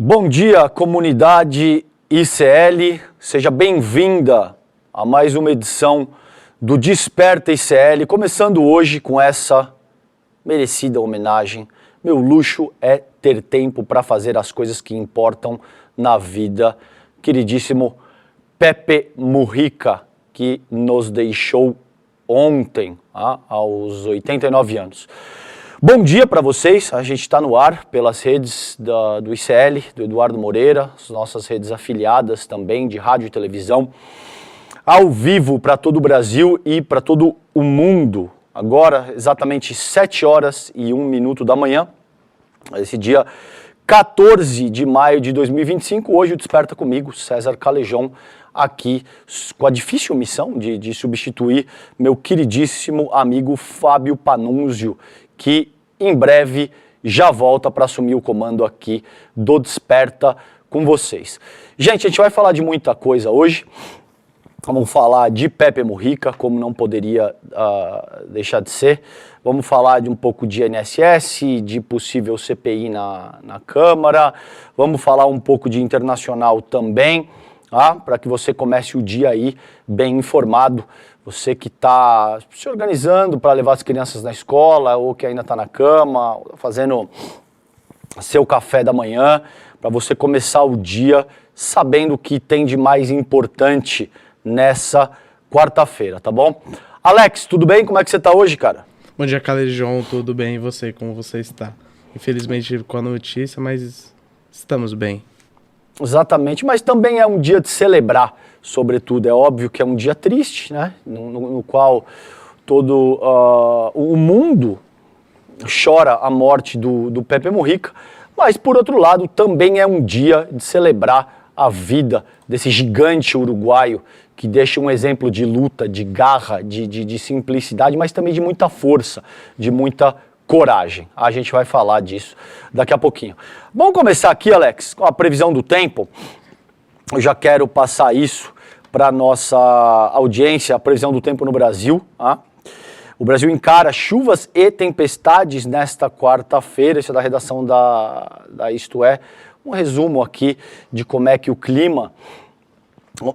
Bom dia, comunidade ICL, seja bem-vinda a mais uma edição do Desperta ICL, começando hoje com essa merecida homenagem. Meu luxo é ter tempo para fazer as coisas que importam na vida. Queridíssimo Pepe Mujica, que nos deixou ontem, aos 89 anos. Bom dia para vocês, a gente está no ar pelas redes do ICL, do Eduardo Moreira, as nossas redes afiliadas também de rádio e televisão, ao vivo para todo o Brasil e para todo o mundo. Agora, exatamente 7 horas e 1 minuto da manhã, esse dia 14 de maio de 2025, hoje o Desperta comigo, César Calejão, aqui com a difícil missão de substituir meu queridíssimo amigo Fábio Panunzio, que em breve já volta para assumir o comando aqui do Desperta com vocês. Gente, a gente vai falar de muita coisa hoje. Vamos falar de Pepe Mujica, como não poderia deixar de ser. Vamos falar de um pouco de INSS, de possível CPI na Câmara. Vamos falar um pouco de internacional também, para que você comece o dia aí bem informado. Você que está se organizando para levar as crianças na escola ou que ainda está na cama, fazendo seu café da manhã, para você começar o dia sabendo o que tem de mais importante nessa quarta-feira, tá bom? Alex, tudo bem? Como é que você está hoje, cara? Bom dia, Calejão, tudo bem? E você, como você está? Infelizmente com a notícia, mas estamos bem. Exatamente, mas também é um dia de celebrar, sobretudo. É óbvio que é um dia triste, né? No qual todo o mundo chora a morte do Pepe Mujica, mas, por outro lado, também é um dia de celebrar a vida desse gigante uruguaio que deixa um exemplo de luta, de garra, de simplicidade, mas também de muita força, de muita coragem. A gente vai falar disso daqui a pouquinho. Vamos começar aqui, Alex, com a previsão do tempo. Eu já quero passar isso para a nossa audiência, a previsão do tempo no Brasil. O Brasil encara chuvas e tempestades nesta quarta-feira. Isso é da redação da Isto É. Um resumo aqui de como é que o clima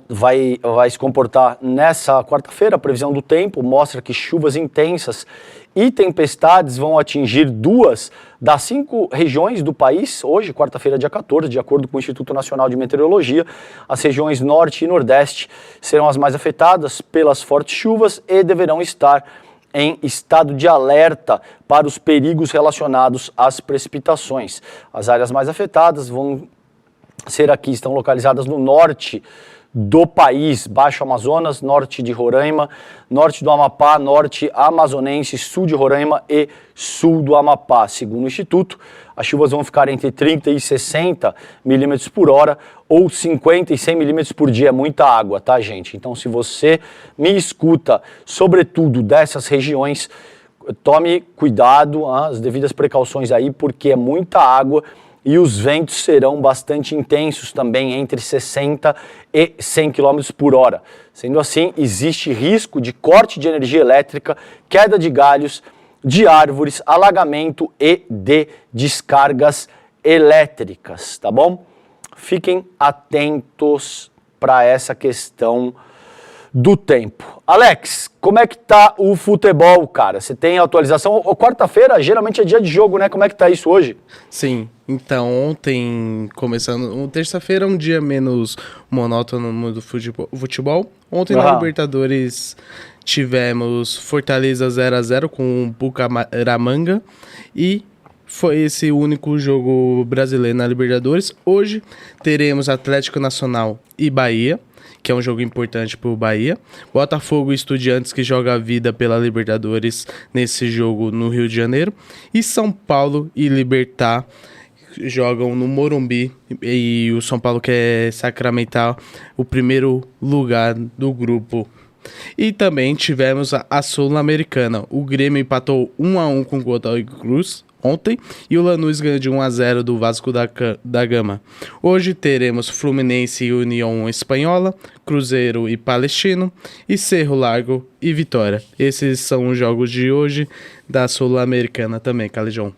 vai se comportar nessa quarta-feira. A previsão do tempo mostra que chuvas intensas e tempestades vão atingir 2 das 5 regiões do país, hoje, quarta-feira, dia 14, de acordo com o Instituto Nacional de Meteorologia. As regiões norte e nordeste serão as mais afetadas pelas fortes chuvas e deverão estar em estado de alerta para os perigos relacionados às precipitações. As áreas mais afetadas vão ser aqui, estão localizadas no norte do país, Baixo Amazonas, norte de Roraima, norte do Amapá, norte amazonense, sul de Roraima e sul do Amapá. Segundo o Instituto, as chuvas vão ficar entre 30 e 60 milímetros por hora ou 50 e 100 milímetros por dia. É muita água, tá, gente? Então, se você me escuta, sobretudo dessas regiões, tome cuidado, as devidas precauções aí, porque é muita água. E os ventos serão bastante intensos também, entre 60 e 100 km por hora. Sendo assim, existe risco de corte de energia elétrica, queda de galhos, de árvores, alagamento e de descargas elétricas, tá bom? Fiquem atentos para essa questão do tempo. Alex, como é que tá o futebol, cara? Você tem atualização? Quarta-feira geralmente é dia de jogo, né? Como é que tá isso hoje? Sim, então ontem, começando, terça-feira é um dia menos monótono do futebol. Ontem na Libertadores tivemos Fortaleza 0-0 com o Bucaramanga e foi esse o único jogo brasileiro na Libertadores. Hoje teremos Atlético Nacional e Bahia, que é um jogo importante para o Bahia. Botafogo e Estudiantes, que joga a vida pela Libertadores nesse jogo no Rio de Janeiro. E São Paulo e Libertad jogam no Morumbi. E o São Paulo quer sacramentar o primeiro lugar do grupo. E também tivemos a Sul-Americana. O Grêmio empatou 1-1 com o Godoy Cruz ontem e o Lanús ganhou de 1-0 do Vasco da Gama. Hoje teremos Fluminense e União Espanhola, Cruzeiro e Palestino, e Cerro Largo e Vitória. Esses são os jogos de hoje da Sul-Americana também, Calejão.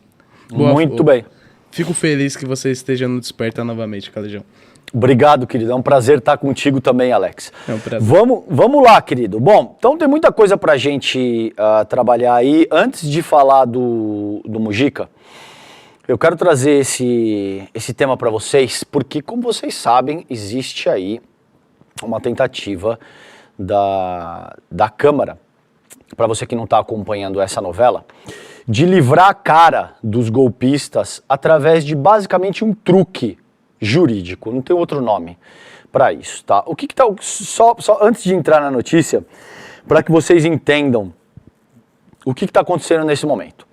Muito bem. fico feliz que você esteja no Desperta novamente, Calejão. Obrigado, querido. É um prazer estar contigo também, Alex. É um prazer. Vamos lá, querido. Bom, então tem muita coisa pra gente trabalhar aí. Antes de falar do Mujica, eu quero trazer esse tema para vocês, porque, como vocês sabem, existe aí uma tentativa da Câmara, para você que não está acompanhando essa novela, de livrar a cara dos golpistas através de basicamente um truque jurídico, não tem outro nome para isso, tá? O que tá, só antes de entrar na notícia, para que vocês entendam o que está acontecendo nesse momento.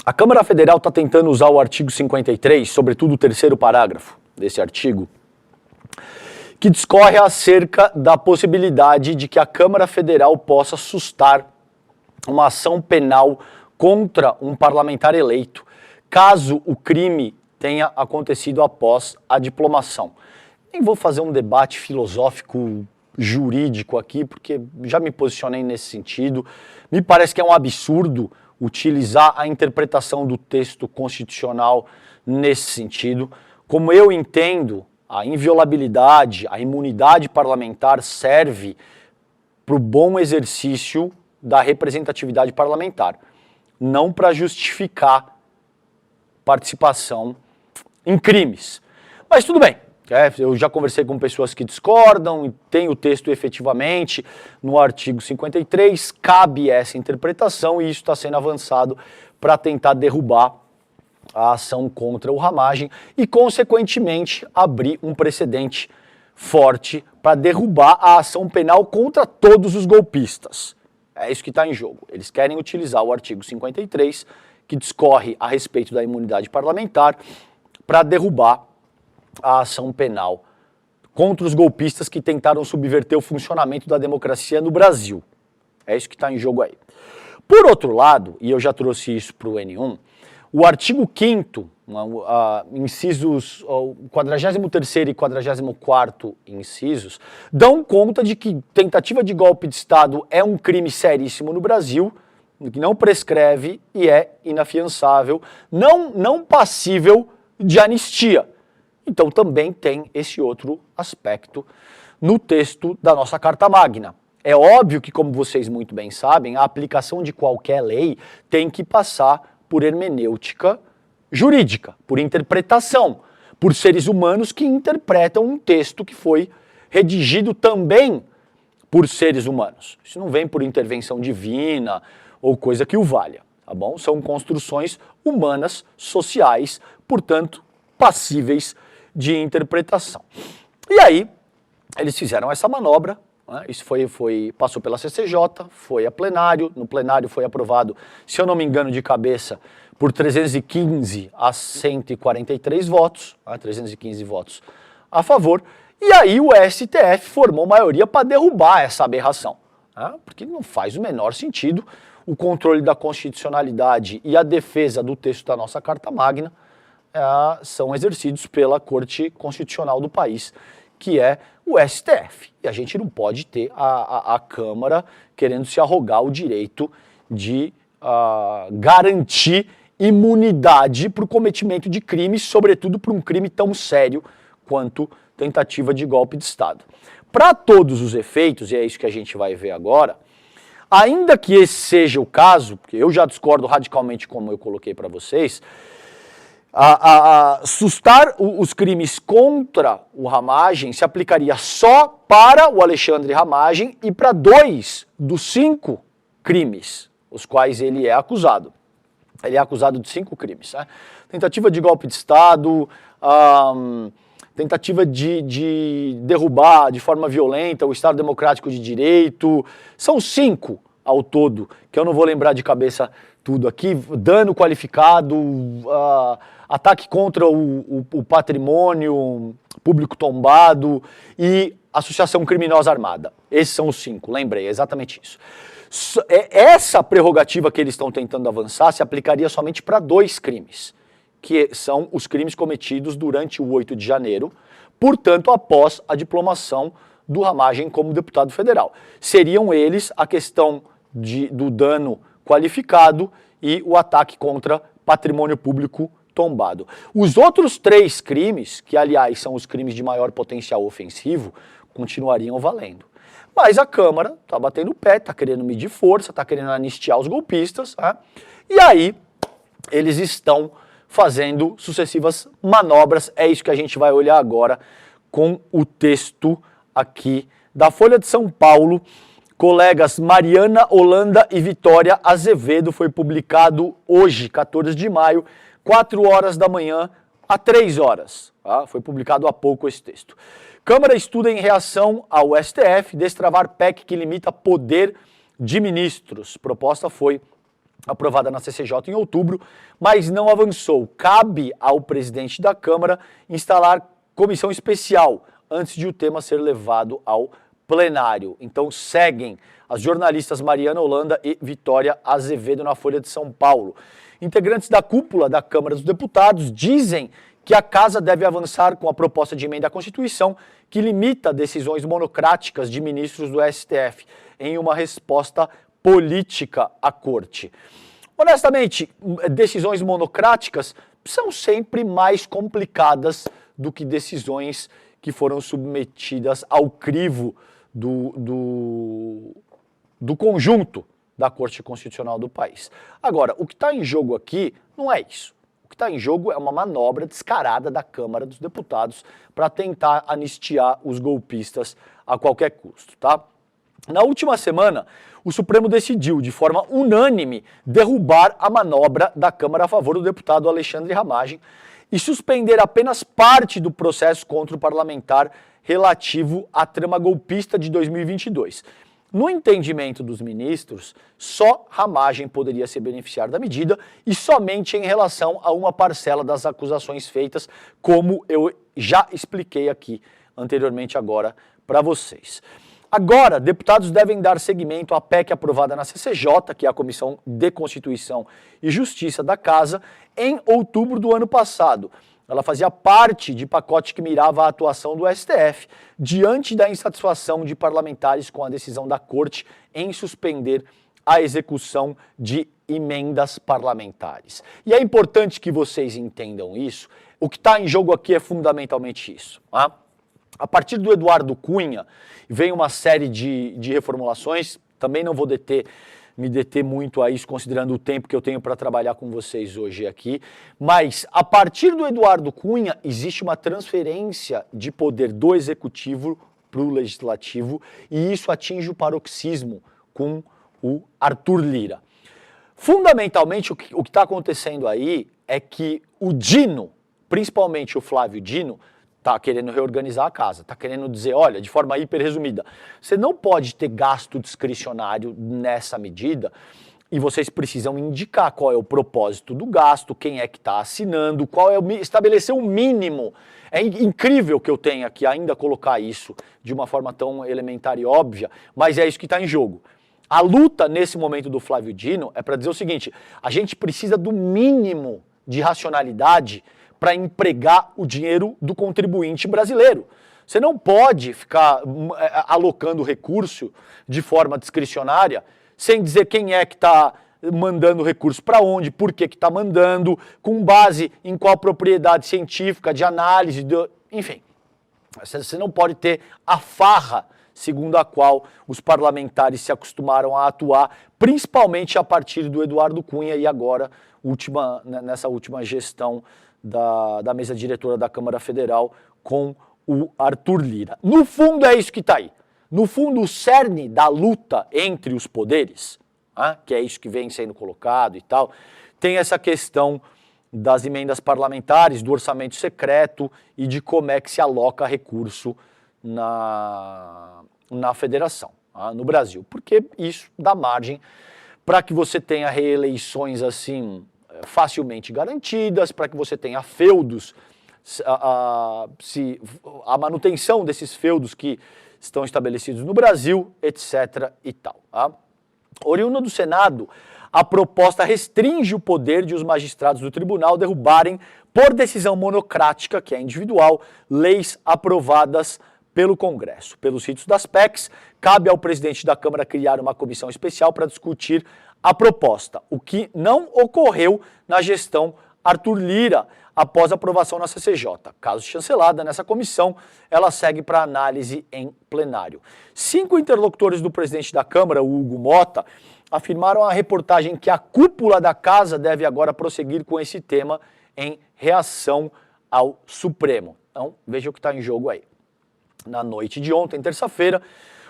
A Câmara Federal está tentando usar o artigo 53, sobretudo o terceiro parágrafo desse artigo, que discorre acerca da possibilidade de que a Câmara Federal possa sustar uma ação penal contra um parlamentar eleito, caso o crime tenha acontecido após a diplomação. Nem vou fazer um debate filosófico jurídico aqui, porque já me posicionei nesse sentido. Me parece que é um absurdo utilizar a interpretação do texto constitucional nesse sentido. Como eu entendo, a inviolabilidade, a imunidade parlamentar serve para o bom exercício da representatividade parlamentar, não para justificar participação em crimes. Mas tudo bem, eu já conversei com pessoas que discordam, e tem o texto efetivamente no artigo 53, cabe essa interpretação e isso está sendo avançado para tentar derrubar a ação contra o Ramagem e, consequentemente, abrir um precedente forte para derrubar a ação penal contra todos os golpistas. É isso que está em jogo. Eles querem utilizar o artigo 53, que discorre a respeito da imunidade parlamentar, para derrubar a ação penal contra os golpistas que tentaram subverter o funcionamento da democracia no Brasil. É isso que está em jogo aí. Por outro lado, e eu já trouxe isso para o N1, o artigo 5º, incisos, o 43º e 44º incisos, dão conta de que tentativa de golpe de Estado é um crime seríssimo no Brasil, que não prescreve e é inafiançável, não passível de anistia. Então também tem esse outro aspecto no texto da nossa Carta Magna. É óbvio que, como vocês muito bem sabem, a aplicação de qualquer lei tem que passar por hermenêutica jurídica, por interpretação, por seres humanos que interpretam um texto que foi redigido também por seres humanos. Isso não vem por intervenção divina ou coisa que o valha, tá bom? São construções humanas, sociais, portanto, passíveis de interpretação. E aí, eles fizeram essa manobra, né? Isso passou pela CCJ, foi a plenário, no plenário foi aprovado, se eu não me engano de cabeça, por 315 a 143 votos, 315 votos a favor, e aí o STF formou maioria para derrubar essa aberração, né? Porque não faz o menor sentido o controle da constitucionalidade e a defesa do texto da nossa Carta Magna são exercidos pela Corte Constitucional do país, que é o STF. E a gente não pode ter a Câmara querendo se arrogar o direito de garantir imunidade para o cometimento de crimes, sobretudo para um crime tão sério quanto tentativa de golpe de Estado. Para todos os efeitos, e é isso que a gente vai ver agora, ainda que esse seja o caso, porque eu já discordo radicalmente como eu coloquei para vocês, sustar os crimes contra o Ramagem se aplicaria só para o Alexandre Ramagem e para 2 dos 5 crimes, os quais ele é acusado. Ele é acusado de 5 crimes, né? Tentativa de golpe de Estado, tentativa de derrubar de forma violenta o Estado Democrático de Direito. São 5 ao todo, que eu não vou lembrar de cabeça tudo aqui. Dano qualificado, ataque contra o patrimônio público tombado e associação criminosa armada. Esses são os 5, lembrei, é exatamente isso. Essa prerrogativa que eles estão tentando avançar se aplicaria somente para 2 crimes, que são os crimes cometidos durante o 8 de janeiro, portanto, após a diplomação do Ramagem como deputado federal. Seriam eles a questão do dano qualificado e o ataque contra patrimônio público tombado. Os outros 3 crimes, que aliás são os crimes de maior potencial ofensivo, continuariam valendo. Mas a Câmara está batendo o pé, está querendo medir força, está querendo anistiar os golpistas, né? E aí eles estão fazendo sucessivas manobras. É isso que a gente vai olhar agora com o texto aqui da Folha de São Paulo. Colegas Mariana Holanda e Vitória Azevedo, foi publicado hoje, 14 de maio, 4 horas da manhã a 3 horas. Tá? Foi publicado há pouco esse texto. Câmara estuda em reação ao STF destravar PEC que limita poder de ministros. Proposta foi aprovada na CCJ em outubro, mas não avançou. Cabe ao presidente da Câmara instalar comissão especial antes de o tema ser levado ao plenário. Então seguem as jornalistas Mariana Holanda e Vitória Azevedo na Folha de São Paulo. Integrantes da cúpula da Câmara dos Deputados dizem que a Casa deve avançar com a proposta de emenda à Constituição que limita decisões monocráticas de ministros do STF em uma resposta política à Corte. Honestamente, decisões monocráticas são sempre mais complicadas do que decisões que foram submetidas ao crivo do conjunto da Corte Constitucional do país. Agora, o que está em jogo aqui não é isso. O que está em jogo é uma manobra descarada da Câmara dos Deputados para tentar anistiar os golpistas a qualquer custo, tá? Na última semana, o Supremo decidiu, de forma unânime, derrubar a manobra da Câmara a favor do deputado Alexandre Ramagem e suspender apenas parte do processo contra o parlamentar relativo à trama golpista de 2022. No entendimento dos ministros, só Ramagem poderia se beneficiar da medida e somente em relação a uma parcela das acusações feitas, como eu já expliquei aqui anteriormente agora para vocês. Agora, deputados devem dar seguimento à PEC aprovada na CCJ, que é a Comissão de Constituição e Justiça da Casa, em outubro do ano passado. Ela fazia parte de pacote que mirava a atuação do STF, diante da insatisfação de parlamentares com a decisão da Corte em suspender a execução de emendas parlamentares. E é importante que vocês entendam isso. O que está em jogo aqui é fundamentalmente isso, tá? A partir do Eduardo Cunha, vem uma série de reformulações, também não vou me deter muito a isso, considerando o tempo que eu tenho para trabalhar com vocês hoje aqui, mas a partir do Eduardo Cunha, existe uma transferência de poder do Executivo para o Legislativo, e isso atinge o paroxismo com o Arthur Lira. Fundamentalmente, o que está acontecendo aí é que o Dino, principalmente o Flávio Dino, está querendo reorganizar a casa, está querendo dizer, olha, de forma hiper resumida, você não pode ter gasto discricionário nessa medida e vocês precisam indicar qual é o propósito do gasto, quem é que está assinando, estabelecer um mínimo. É incrível que eu tenha que ainda colocar isso de uma forma tão elementar e óbvia, mas é isso que está em jogo. A luta nesse momento do Flávio Dino é para dizer o seguinte, a gente precisa do mínimo de racionalidade para empregar o dinheiro do contribuinte brasileiro. Você não pode ficar alocando recurso de forma discricionária, sem dizer quem é que está mandando recurso para onde, por que está mandando, com base em qual propriedade científica, de análise, enfim. Você não pode ter a farra segundo a qual os parlamentares se acostumaram a atuar, principalmente a partir do Eduardo Cunha e agora nessa última gestão da mesa diretora da Câmara Federal com o Arthur Lira. No fundo é isso que está aí. No fundo o cerne da luta entre os poderes, que é isso que vem sendo colocado e tal, tem essa questão das emendas parlamentares, do orçamento secreto e de como é que se aloca recurso na federação, no Brasil. Porque isso dá margem para que você tenha reeleições assim facilmente garantidas, para que você tenha feudos, a manutenção desses feudos que estão estabelecidos no Brasil, etc. e tal. Oriundo do Senado, a proposta restringe o poder de os magistrados do tribunal derrubarem, por decisão monocrática, que é individual, leis aprovadas pelo Congresso. Pelos ritos das PECs, cabe ao presidente da Câmara criar uma comissão especial para discutir a proposta, o que não ocorreu na gestão Arthur Lira após aprovação na CCJ. Caso chancelada nessa comissão, ela segue para análise em plenário. 5 interlocutores do presidente da Câmara, o Hugo Mota, afirmaram à reportagem que a cúpula da casa deve agora prosseguir com esse tema em reação ao Supremo. Então, veja o que está em jogo aí. Na noite de ontem, terça-feira,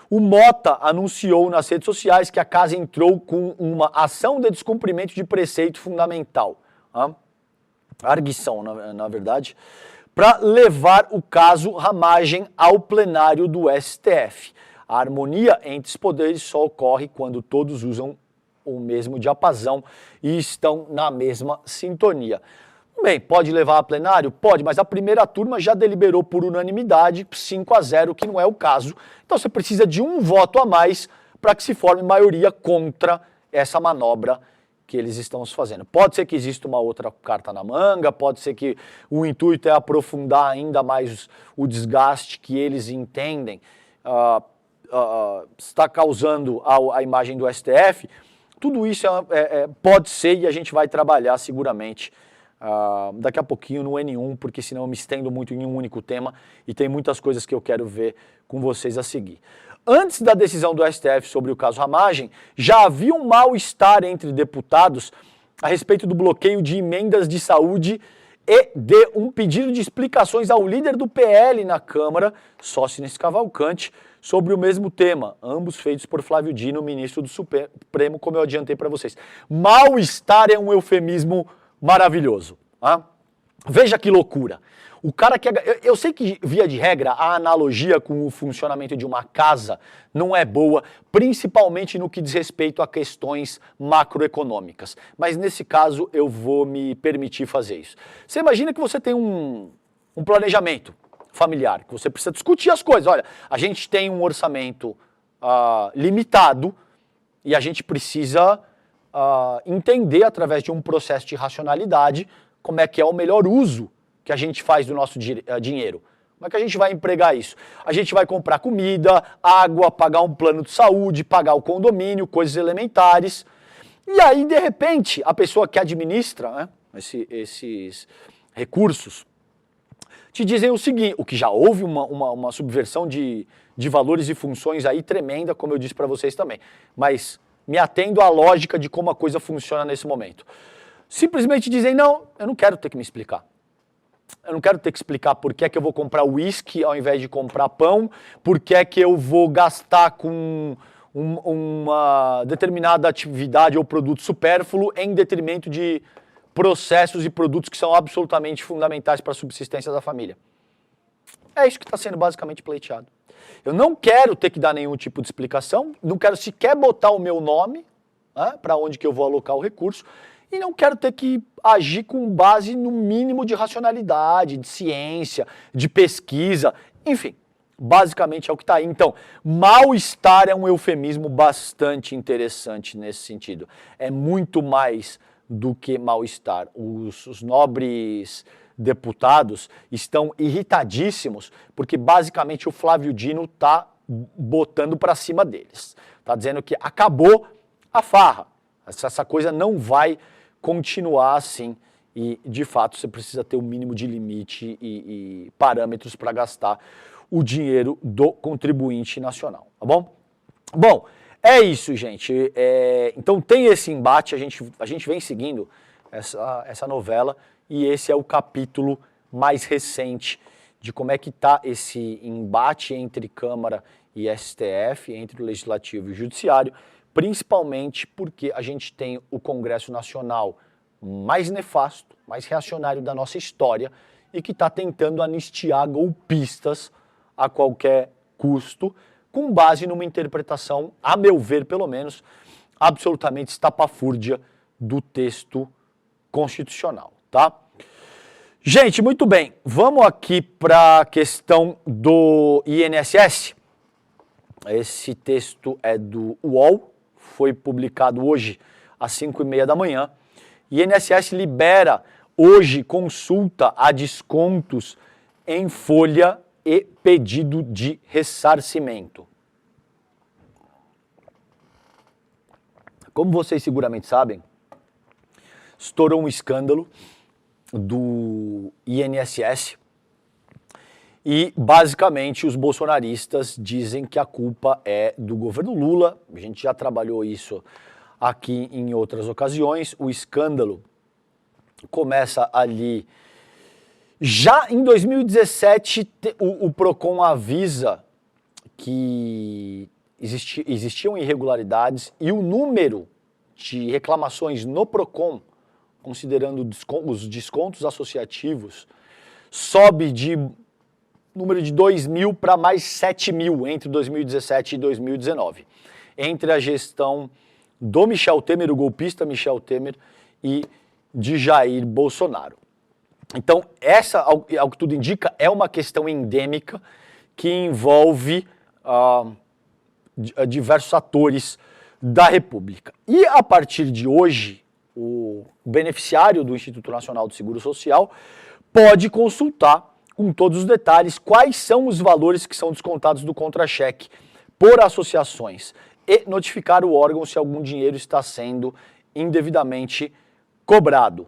o Mota anunciou nas redes sociais que a casa entrou com uma ação de descumprimento de preceito fundamental, arguição, na verdade, para levar o caso Ramagem ao plenário do STF. A harmonia entre os poderes só ocorre quando todos usam o mesmo diapasão e estão na mesma sintonia. Bem, pode levar a plenário? Pode, mas a primeira turma já deliberou por unanimidade 5-0, que não é o caso. Então você precisa de um voto a mais para que se forme maioria contra essa manobra que eles estão fazendo. Pode ser que exista uma outra carta na manga, pode ser que o intuito é aprofundar ainda mais o desgaste que eles entendem está causando a imagem do STF. Tudo isso pode ser e a gente vai trabalhar seguramente daqui a pouquinho no N1, porque senão eu me estendo muito em um único tema e tem muitas coisas que eu quero ver com vocês a seguir. Antes da decisão do STF sobre o caso Ramagem, já havia um mal-estar entre deputados a respeito do bloqueio de emendas de saúde e de um pedido de explicações ao líder do PL na Câmara, Sócrates Cavalcante, sobre o mesmo tema, ambos feitos por Flávio Dino, ministro do Supremo, como eu adiantei para vocês. Mal-estar é um eufemismo maravilhoso. Veja que loucura. O cara que eu sei que, via de regra, a analogia com o funcionamento de uma casa não é boa, principalmente no que diz respeito a questões macroeconômicas. Mas nesse caso eu vou me permitir fazer isso. Você imagina que você tem um planejamento familiar, que você precisa discutir as coisas. Olha, a gente tem um orçamento limitado e a gente precisa entender através de um processo de racionalidade como é que é o melhor uso que a gente faz do nosso dinheiro. Como é que a gente vai empregar isso? A gente vai comprar comida, água, pagar um plano de saúde, pagar o condomínio, coisas elementares. E aí, de repente, a pessoa que administra esses recursos te dizem o seguinte, o que já houve uma subversão de valores e funções aí tremenda, como eu disse para vocês também. Mas me atendo à lógica de como a coisa funciona nesse momento. Simplesmente dizem, não, eu não quero ter que me explicar. Eu não quero ter que explicar por que é que eu vou comprar uísque ao invés de comprar pão, por que é que eu vou gastar com uma determinada atividade ou produto supérfluo em detrimento de processos e produtos que são absolutamente fundamentais para a subsistência da família. É isso que está sendo basicamente pleiteado. Eu não quero ter que dar nenhum tipo de explicação, não quero sequer botar o meu nome para onde que eu vou alocar o recurso, e não quero ter que agir com base no mínimo de racionalidade, de ciência, de pesquisa, enfim, basicamente é o que está aí. Então, mal-estar é um eufemismo bastante interessante nesse sentido. É muito mais do que mal-estar. Os nobres deputados estão irritadíssimos porque basicamente o Flávio Dino está botando para cima deles. Está dizendo que acabou a farra. Essa coisa não vai continuar assim e, de fato, você precisa ter o mínimo de limite e parâmetros para gastar o dinheiro do contribuinte nacional, tá bom? Bom, é isso, gente. Então tem esse embate, a gente vem seguindo essa novela e esse é o capítulo mais recente de como é que está esse embate entre Câmara e STF, entre o Legislativo e o Judiciário, principalmente porque a gente tem o Congresso Nacional mais nefasto, mais reacionário da nossa história e que está tentando anistiar golpistas a qualquer custo, com base numa interpretação, a meu ver pelo menos, absolutamente estapafúrdia do texto constitucional, tá? Gente, muito bem, vamos aqui para a questão do INSS. Esse texto é do UOL, foi publicado hoje às 5h30 da manhã. INSS libera hoje consulta a descontos em folha e pedido de ressarcimento. Como vocês seguramente sabem, estourou um escândalo do INSS. E, basicamente, os bolsonaristas dizem que a culpa é do governo Lula. A gente já trabalhou isso aqui em outras ocasiões. O escândalo começa ali. Já em 2017, o PROCON avisa que existiam irregularidades e o número de reclamações no PROCON, considerando os descontos associativos, sobe de número de 2.000 para mais 7.000 entre 2017 e 2019, entre a gestão do Michel Temer, o golpista Michel Temer, e de Jair Bolsonaro. Então, essa, ao que tudo indica, é uma questão endêmica que envolve diversos atores da República. E a partir de hoje, o beneficiário do Instituto Nacional do Seguro Social pode consultar com todos os detalhes quais são os valores que são descontados do contra-cheque por associações e notificar o órgão se algum dinheiro está sendo indevidamente cobrado.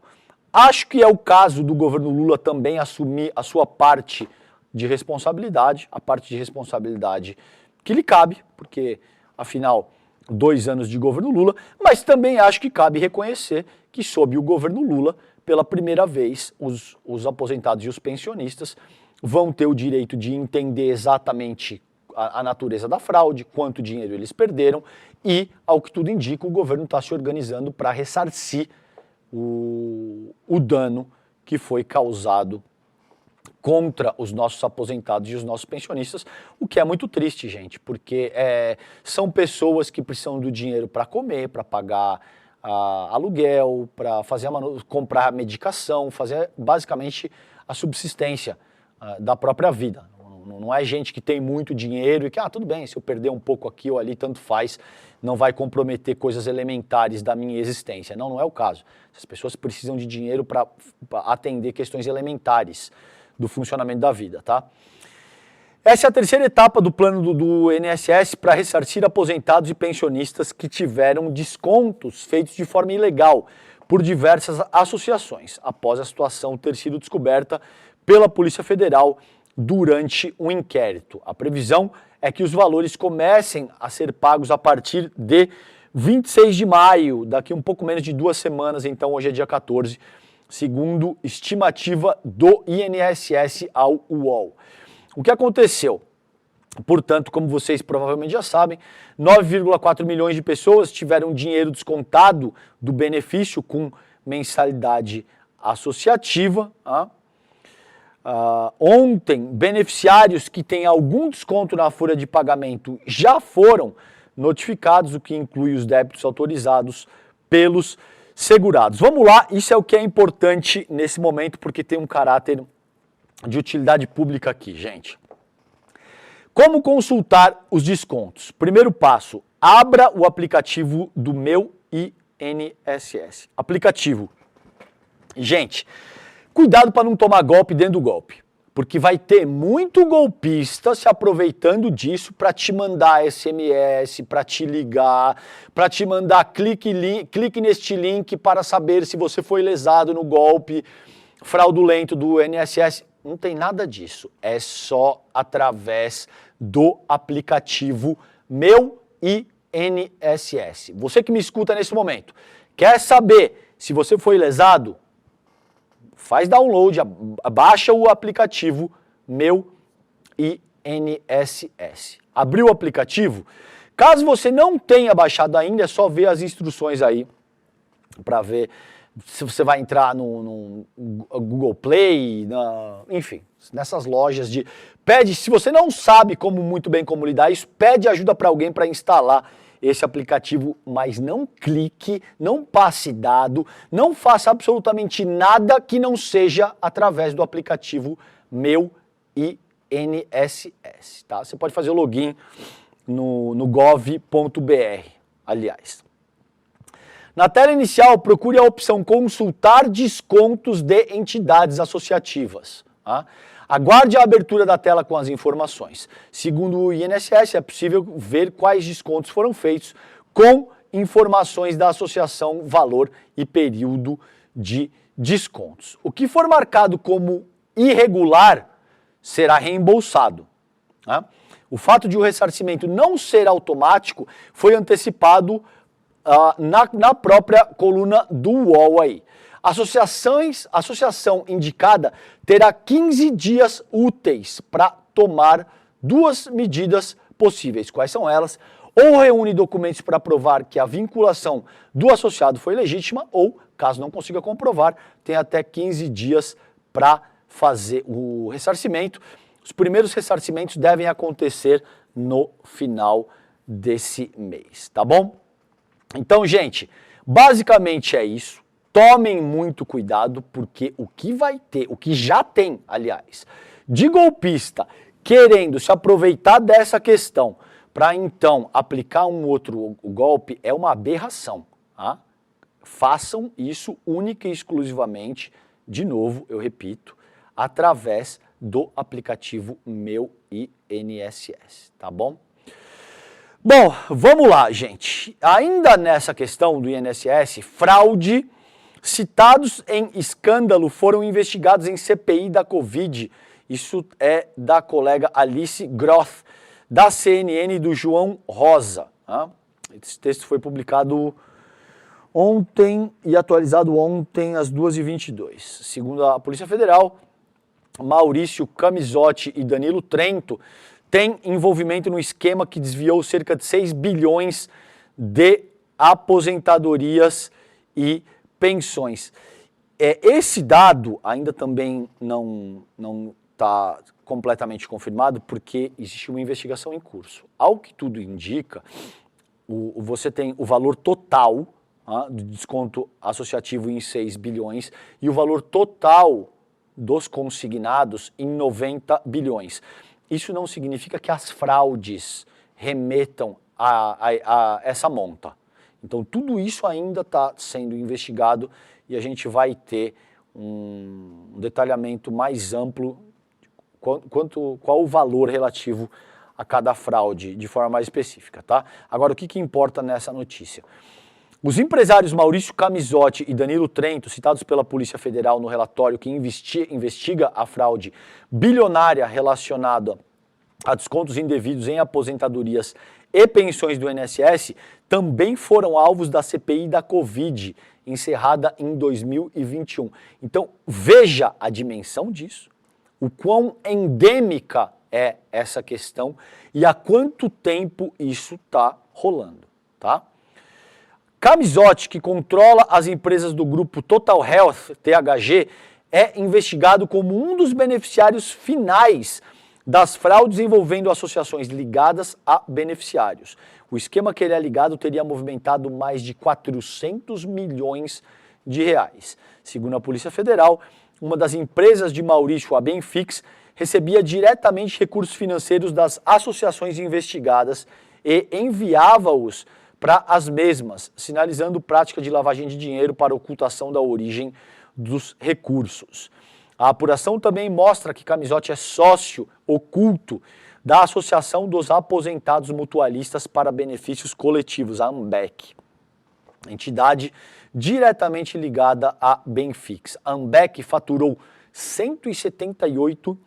Acho que é o caso do governo Lula também assumir a sua parte de responsabilidade, a parte de responsabilidade que lhe cabe, porque, afinal, 2 anos de governo Lula, mas também acho que cabe reconhecer que, sob o governo Lula, pela primeira vez, os aposentados e os pensionistas vão ter o direito de entender exatamente a natureza da fraude, quanto dinheiro eles perderam e, ao que tudo indica, o governo está se organizando para ressarcir o dano que foi causado contra os nossos aposentados e os nossos pensionistas, o que é muito triste, gente, porque são pessoas que precisam do dinheiro para comer, para pagar aluguel, para fazer comprar medicação, fazer basicamente a subsistência da própria vida. Não é gente que tem muito dinheiro e que, tudo bem, se eu perder um pouco aqui ou ali, tanto faz, não vai comprometer coisas elementares da minha existência. Não é o caso. As pessoas precisam de dinheiro para atender questões elementares do funcionamento da vida, tá? Essa é a terceira etapa do plano do INSS para ressarcir aposentados e pensionistas que tiveram descontos feitos de forma ilegal por diversas associações, após a situação ter sido descoberta pela Polícia Federal durante um inquérito. A previsão é que os valores comecem a ser pagos a partir de 26 de maio, daqui um pouco menos de 2 semanas, então hoje é dia 14, segundo estimativa do INSS ao UOL. O que aconteceu? Portanto, como vocês provavelmente já sabem, 9,4 milhões de pessoas tiveram dinheiro descontado do benefício com mensalidade associativa. Ontem, beneficiários que têm algum desconto na folha de pagamento já foram notificados, o que inclui os débitos autorizados pelos segurados. Vamos lá, isso é o que é importante nesse momento, porque tem um caráter de utilidade pública aqui, gente. Como consultar os descontos? Primeiro passo, abra o aplicativo do Meu INSS. Aplicativo. Gente, cuidado para não tomar golpe dentro do golpe, porque vai ter muito golpista se aproveitando disso para te mandar SMS, para te ligar, para te mandar clique neste link para saber se você foi lesado no golpe fraudulento do INSS. Não tem nada disso, é só através do aplicativo Meu INSS. Você que me escuta nesse momento, quer saber se você foi lesado? Faz download, baixa o aplicativo Meu INSS. Abriu o aplicativo? Caso você não tenha baixado ainda, é só ver as instruções aí para ver se você vai entrar no Google Play, enfim, nessas lojas de... Pede, se você não sabe muito bem como lidar isso, pede ajuda para alguém para instalar esse aplicativo, mas não clique, não passe dado, não faça absolutamente nada que não seja através do aplicativo Meu INSS, tá? Você pode fazer o login no gov.br, aliás. Na tela inicial, procure a opção Consultar descontos de entidades associativas. Tá? Aguarde a abertura da tela com as informações. Segundo o INSS, é possível ver quais descontos foram feitos com informações da associação, valor e período de descontos. O que for marcado como irregular será reembolsado. Né? O fato de o ressarcimento não ser automático foi antecipado na própria coluna do UOL aí. A associação indicada terá 15 dias úteis para tomar duas medidas possíveis. Quais são elas? Ou reúne documentos para provar que a vinculação do associado foi legítima, ou, caso não consiga comprovar, tem até 15 dias para fazer o ressarcimento. Os primeiros ressarcimentos devem acontecer no final desse mês, tá bom? Então, gente, basicamente é isso. Tomem muito cuidado, porque o que vai ter, o que já tem, aliás, de golpista querendo se aproveitar dessa questão para então aplicar um outro golpe é uma aberração. Tá? Façam isso única e exclusivamente, de novo, eu repito, através do aplicativo Meu INSS, tá bom? Bom, vamos lá, gente. Ainda nessa questão do INSS, fraude, citados em escândalo foram investigados em CPI da Covid. Isso é da colega Alice Groth, da CNN, do João Rosa. Tá? Esse texto foi publicado ontem e atualizado ontem às 2h22. Segundo a Polícia Federal, Maurício Camizotti e Danilo Trento têm envolvimento no esquema que desviou cerca de 6 bilhões de aposentadorias e pensões. Esse dado ainda também não está completamente confirmado, porque existe uma investigação em curso. Ao que tudo indica, você tem o valor total de desconto associativo em 6 bilhões e o valor total dos consignados em 90 bilhões. Isso não significa que as fraudes remetam a essa monta. Então, tudo isso ainda está sendo investigado e a gente vai ter um detalhamento mais amplo qual o valor relativo a cada fraude de forma mais específica, tá? Agora, o que importa nessa notícia? Os empresários Maurício Camizotti e Danilo Trento, citados pela Polícia Federal no relatório que investiga a fraude bilionária relacionada a descontos indevidos em aposentadorias e pensões do INSS, também foram alvos da CPI da Covid, encerrada em 2021. Então, veja a dimensão disso, o quão endêmica é essa questão e há quanto tempo isso está rolando, tá? Camizotti, que controla as empresas do grupo Total Health, THG, é investigado como um dos beneficiários finais das fraudes envolvendo associações ligadas a beneficiários. O esquema que ele é ligado teria movimentado mais de 400 milhões de reais. Segundo a Polícia Federal, uma das empresas de Maurício, a Benfix, recebia diretamente recursos financeiros das associações investigadas e enviava-os para as mesmas, sinalizando prática de lavagem de dinheiro para ocultação da origem dos recursos. A apuração também mostra que Camizotti é sócio oculto da Associação dos Aposentados Mutualistas para Benefícios Coletivos, a AMBEC, entidade diretamente ligada à Benfix. A AMBEC faturou 178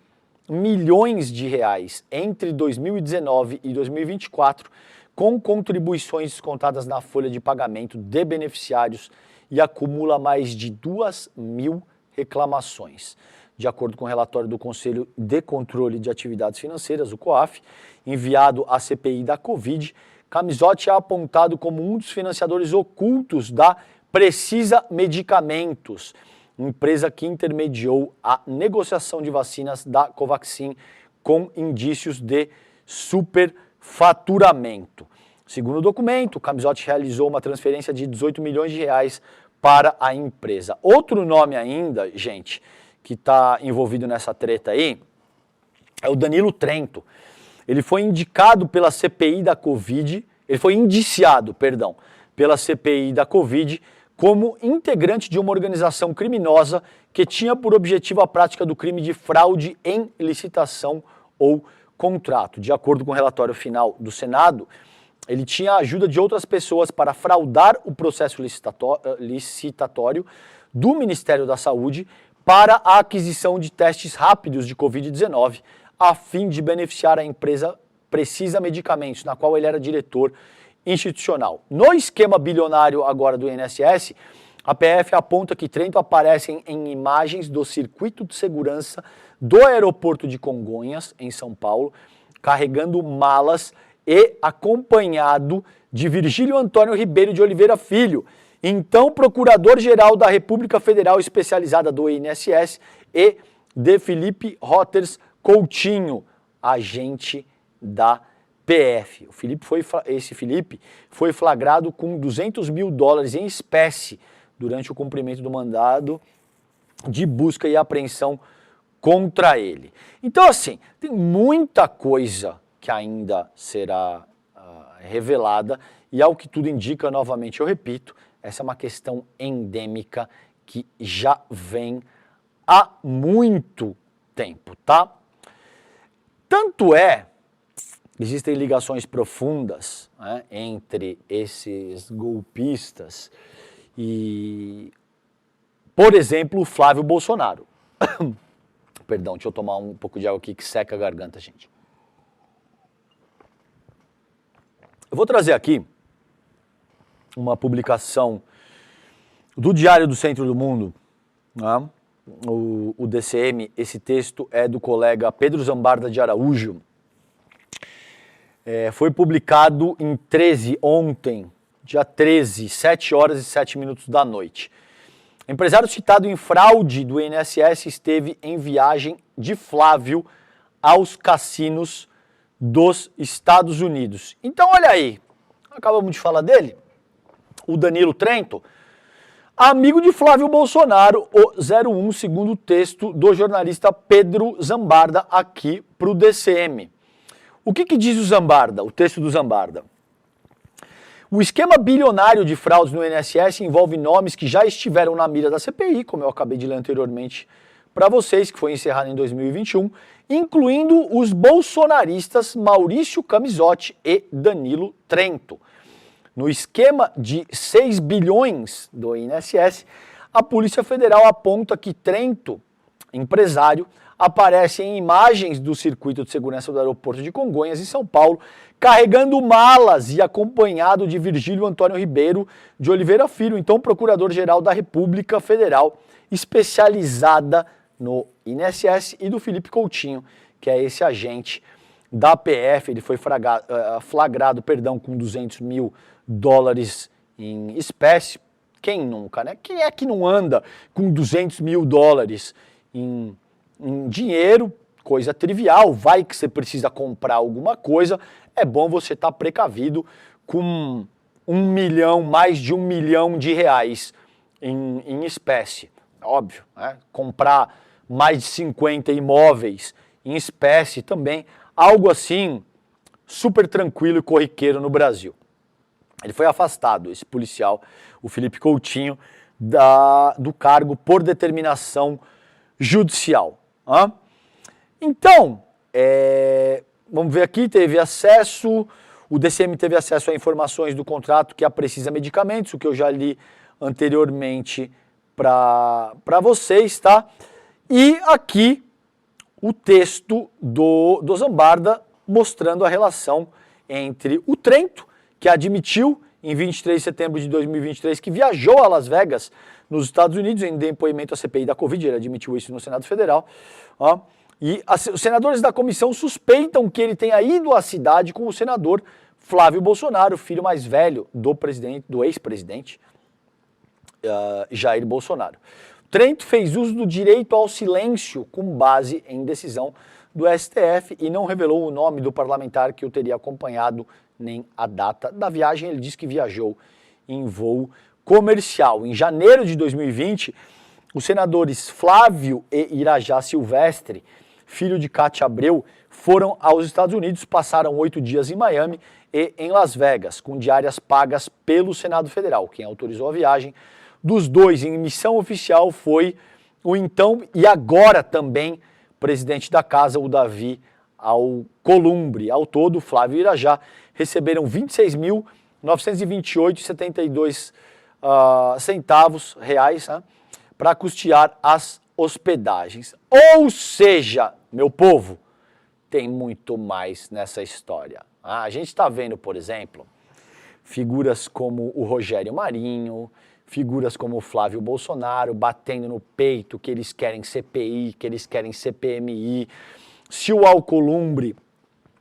milhões de reais entre 2019 e 2024, com contribuições descontadas na folha de pagamento de beneficiários e acumula mais de 2.000 reclamações. De acordo com o relatório do Conselho de Controle de Atividades Financeiras, o COAF, enviado à CPI da Covid, Camizotti é apontado como um dos financiadores ocultos da Precisa Medicamentos, empresa que intermediou a negociação de vacinas da Covaxin com indícios de superfaturamento. Segundo o documento, Camizotti realizou uma transferência de 18 milhões de reais para a empresa. Outro nome ainda, gente, que está envolvido nessa treta aí, é o Danilo Trento. Ele foi indicado pela CPI da Covid, ele foi indiciado, perdão, pela CPI da Covid como integrante de uma organização criminosa que tinha por objetivo a prática do crime de fraude em licitação ou contrato. De acordo com o relatório final do Senado, ele tinha a ajuda de outras pessoas para fraudar o processo licitatório do Ministério da Saúde para a aquisição de testes rápidos de Covid-19, a fim de beneficiar a empresa Precisa Medicamentos, na qual ele era diretor institucional. No esquema bilionário agora do INSS, a PF aponta que Trento aparece em imagens do circuito de segurança do aeroporto de Congonhas, em São Paulo, carregando malas e acompanhado de Virgílio Antônio Ribeiro de Oliveira Filho, então Procurador-Geral da República Federal Especializada do INSS, e de Felipe Rotters Coutinho, agente da PF. Esse Felipe foi flagrado com $200 mil em espécie durante o cumprimento do mandado de busca e apreensão contra ele. Então, assim, tem muita coisa que ainda será revelada e, ao que tudo indica, novamente eu repito, essa é uma questão endêmica que já vem há muito tempo, tá? Tanto é, existem ligações profundas, né, entre esses golpistas e, por exemplo, o Flávio Bolsonaro. Perdão, deixa eu tomar um pouco de água aqui que seca a garganta, gente. Eu vou trazer aqui uma publicação do Diário do Centro do Mundo, né? O DCM. Esse texto é do colega Pedro Zambarda de Araújo. Foi publicado em 13, ontem, dia 13, 7 horas e 7 minutos da noite. Empresário citado em fraude do INSS esteve em viagem de Flávio aos cassinos dos Estados Unidos. Então, olha aí, acabamos de falar dele, o Danilo Trento, amigo de Flávio Bolsonaro, o 01, segundo o texto do jornalista Pedro Zambarda aqui para o DCM. O que diz o Zambarda, o texto do Zambarda? O esquema bilionário de fraudes no INSS envolve nomes que já estiveram na mira da CPI, como eu acabei de ler anteriormente para vocês, que foi encerrado em 2021, incluindo os bolsonaristas Maurício Camisotti e Danilo Trento. No esquema de 6 bilhões do INSS, a Polícia Federal aponta que Trento, empresário, aparece em imagens do circuito de segurança do aeroporto de Congonhas, em São Paulo, carregando malas e acompanhado de Virgílio Antônio Ribeiro de Oliveira Filho, então Procurador-Geral da República Federal, especializada no INSS, e do Felipe Coutinho, que é esse agente da PF. Ele foi flagrado com $200 mil em espécie. Quem nunca, né? Quem é que não anda com $200 mil em dinheiro? Coisa trivial, vai que você precisa comprar alguma coisa, é bom você estar precavido com mais de 1 milhão de reais em espécie. Óbvio, né? Comprar mais de 50 imóveis em espécie também, algo assim super tranquilo e corriqueiro no Brasil. Ele foi afastado, esse policial, o Felipe Coutinho, do cargo por determinação judicial. Então, vamos ver aqui, o DCM teve acesso a informações do contrato que a Precisa Medicamentos, o que eu já li anteriormente para vocês, tá? E aqui o texto do Zambarda mostrando a relação entre o Trento, que admitiu em 23 de setembro de 2023 que viajou a Las Vegas, nos Estados Unidos, em depoimento à CPI da Covid, ele admitiu isso no Senado Federal, e os senadores da comissão suspeitam que ele tenha ido à cidade com o senador Flávio Bolsonaro, filho mais velho do ex-presidente Jair Bolsonaro. Trento fez uso do direito ao silêncio com base em decisão do STF e não revelou o nome do parlamentar que o teria acompanhado nem a data da viagem. Ele disse que viajou em voo comercial. Em janeiro de 2020, os senadores Flávio e Irajá Silvestre, filho de Cátia Abreu, foram aos Estados Unidos, passaram 8 dias em Miami e em Las Vegas, com diárias pagas pelo Senado Federal. Quem autorizou a viagem dos dois em missão oficial foi o então e agora também presidente da casa, o Davi Alcolumbre. Ao todo, Flávio e Irajá receberam R$26.928,72 centavos reais, né, para custear as hospedagens. Ou seja, meu povo, tem muito mais nessa história. A gente está vendo, por exemplo, figuras como o Rogério Marinho, figuras como o Flávio Bolsonaro batendo no peito que eles querem CPI, que eles querem CPMI. Se o Alcolumbre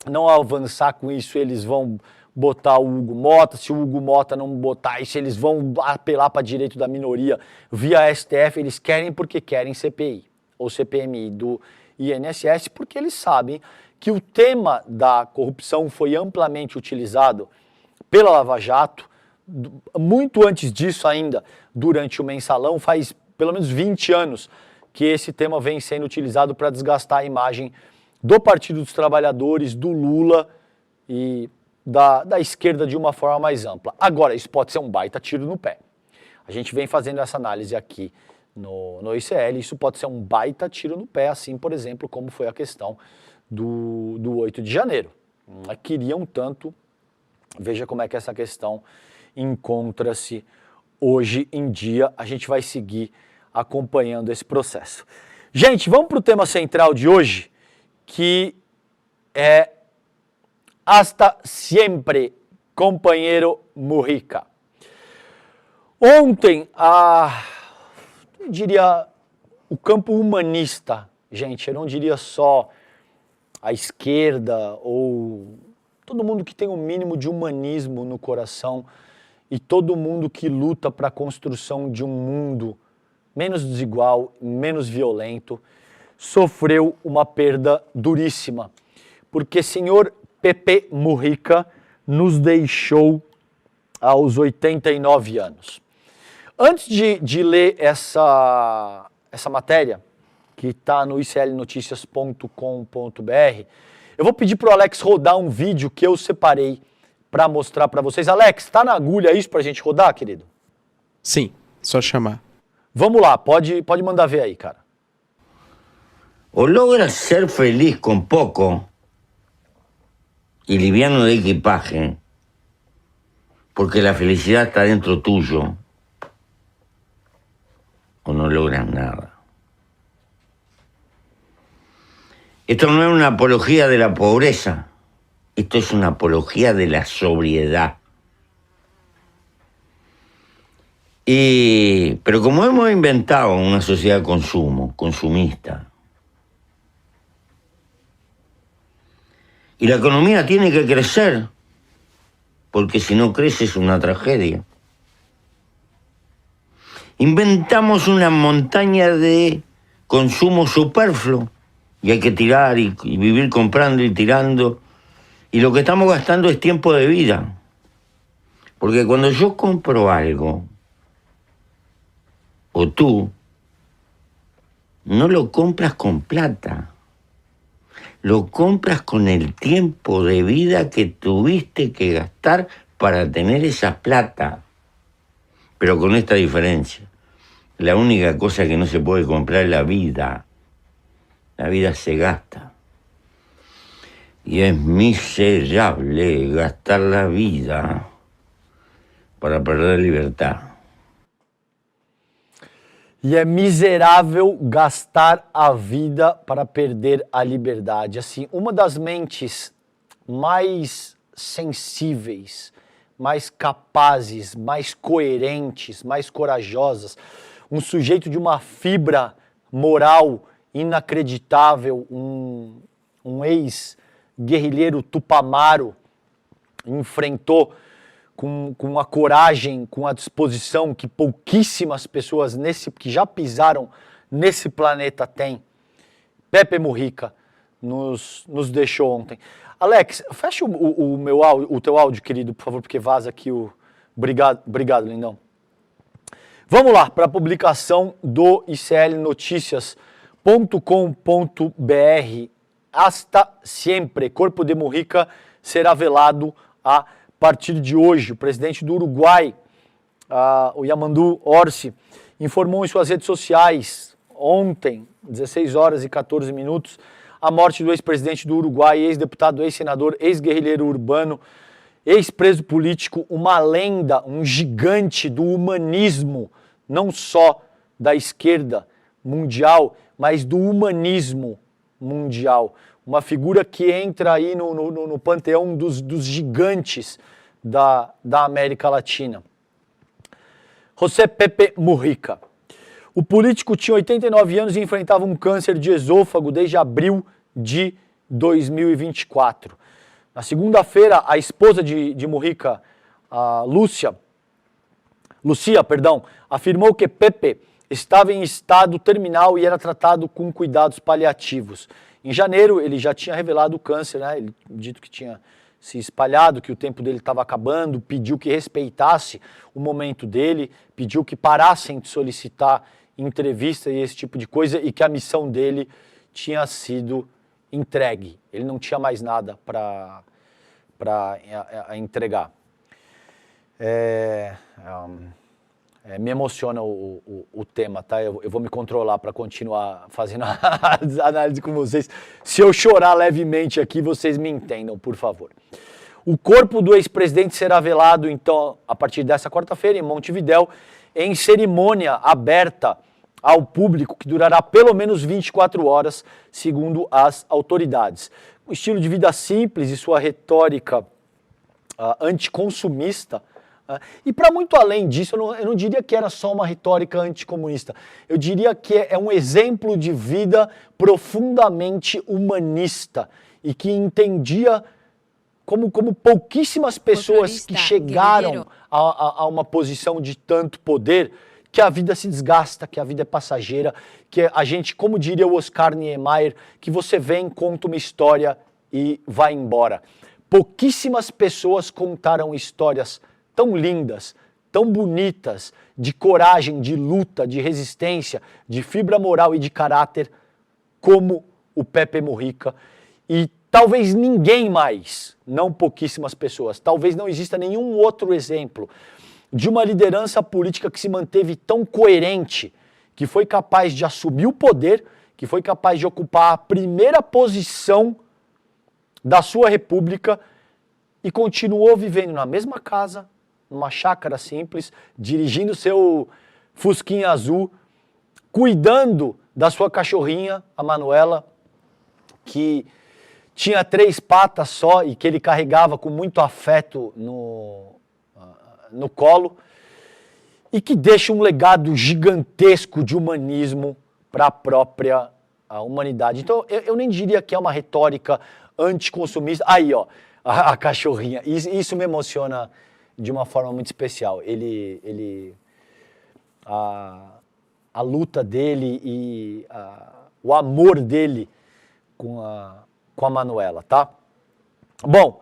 não avançar com isso, eles vão botar o Hugo Mota. Se o Hugo Mota não botar isso, eles vão apelar para direito da minoria via STF. Eles querem porque querem CPI ou CPMI do INSS, porque eles sabem que o tema da corrupção foi amplamente utilizado pela Lava Jato, muito antes disso ainda, durante o Mensalão, faz pelo menos 20 anos que esse tema vem sendo utilizado para desgastar a imagem do Partido dos Trabalhadores, do Lula e da esquerda de uma forma mais ampla. Agora, isso pode ser um baita tiro no pé. A gente vem fazendo essa análise aqui no ICL, isso pode ser um baita tiro no pé, assim, por exemplo, como foi a questão do 8 de janeiro. Queriam tanto, veja como é que essa questão encontra-se hoje em dia. A gente vai seguir acompanhando esse processo. Gente, vamos para o tema central de hoje, que é Hasta Siempre, companheiro Mujica. Ontem, eu diria, o campo humanista, gente, eu não diria só a esquerda ou todo mundo que tem um mínimo de humanismo no coração e todo mundo que luta para a construção de um mundo menos desigual, menos violento, sofreu uma perda duríssima, porque senhor Pepe Mujica nos deixou aos 89 anos. Antes de ler essa matéria, que está no iclnoticias.com.br, eu vou pedir para o Alex rodar um vídeo que eu separei para mostrar para vocês. Alex, está na agulha isso para a gente rodar, querido? Sim, só chamar. Vamos lá, pode mandar ver aí, cara. O logras ser feliz con poco y liviano de equipaje, porque la felicidad está dentro tuyo, o no logras nada. Esto no es una apología de la pobreza, esto es una apología de la sobriedad. Pero como hemos inventado una sociedad de consumo, consumista, y la economía tiene que crecer, porque si no crece es una tragedia. Inventamos una montaña de consumo superfluo y hay que tirar y vivir comprando y tirando. Y lo que estamos gastando es tiempo de vida. Porque cuando yo compro algo, o tú, no lo compras con plata. Lo compras con el tiempo de vida que tuviste que gastar para tener esa plata. Pero con esta diferencia. La única cosa que no se puede comprar es la vida. La vida se gasta. Y es miserable gastar la vida para perder libertad. E é miserável gastar a vida para perder a liberdade. Assim, uma das mentes mais sensíveis, mais capazes, mais coerentes, mais corajosas, um sujeito de uma fibra moral inacreditável, um ex-guerrilheiro tupamaro, enfrentou com a coragem, com a disposição que pouquíssimas pessoas que já pisaram nesse planeta têm. Pepe Mujica nos deixou ontem. Alex, fecha o teu áudio, querido, por favor, porque vaza aqui o... Obrigado, lindão. Vamos lá, para a publicação do iclnoticias.com.br. Hasta Siempre, corpo de Mujica será velado a partir de hoje. O presidente do Uruguai, o Yamandu Orsi, informou em suas redes sociais ontem, 16 horas e 14 minutos, a morte do ex-presidente do Uruguai, ex-deputado, ex-senador, ex-guerrilheiro urbano, ex-preso político, uma lenda, um gigante do humanismo, não só da esquerda mundial, mas do humanismo mundial. Uma figura que entra aí no panteão dos gigantes da América Latina. José Pepe Mujica. O político tinha 89 anos e enfrentava um câncer de esôfago desde abril de 2024. Na segunda-feira, a esposa de Mujica, a Lucia, afirmou que Pepe estava em estado terminal e era tratado com cuidados paliativos. Em janeiro, ele já tinha revelado o câncer, né? Ele dito que tinha se espalhado, que o tempo dele estava acabando, pediu que respeitasse o momento dele, pediu que parassem de solicitar entrevista e esse tipo de coisa e que a missão dele tinha sido entregue. Ele não tinha mais nada para entregar. Me emociona o tema, tá? Eu vou me controlar para continuar fazendo a análise com vocês. Se eu chorar levemente aqui, vocês me entendam, por favor. O corpo do ex-presidente será velado, então, a partir dessa quarta-feira, em Montevidéu, em cerimônia aberta ao público, que durará pelo menos 24 horas, segundo as autoridades. O estilo de vida simples e sua retórica anticonsumista. E para muito além disso, eu não diria que era só uma retórica anticomunista. Eu diria que é um exemplo de vida profundamente humanista e que entendia como pouquíssimas pessoas que chegaram a uma posição de tanto poder, que a vida se desgasta, que a vida é passageira, que a gente, como diria o Oscar Niemeyer, que você vem, conta uma história e vai embora. Pouquíssimas pessoas contaram histórias tão lindas, tão bonitas, de coragem, de luta, de resistência, de fibra moral e de caráter, como o Pepe Mujica. E talvez ninguém mais, não pouquíssimas pessoas, talvez não exista nenhum outro exemplo de uma liderança política que se manteve tão coerente, que foi capaz de assumir o poder, que foi capaz de ocupar a primeira posição da sua república e continuou vivendo na mesma casa, numa chácara simples, dirigindo seu fusquinha azul, cuidando da sua cachorrinha, a Manuela, que tinha 3 patas só e que ele carregava com muito afeto no colo, e que deixa um legado gigantesco de humanismo para a própria humanidade. Então, eu nem diria que é uma retórica anticonsumista. Aí, ó, a cachorrinha. Isso me emociona de uma forma muito especial. A luta dele e o amor dele com a Manuela, tá? Bom,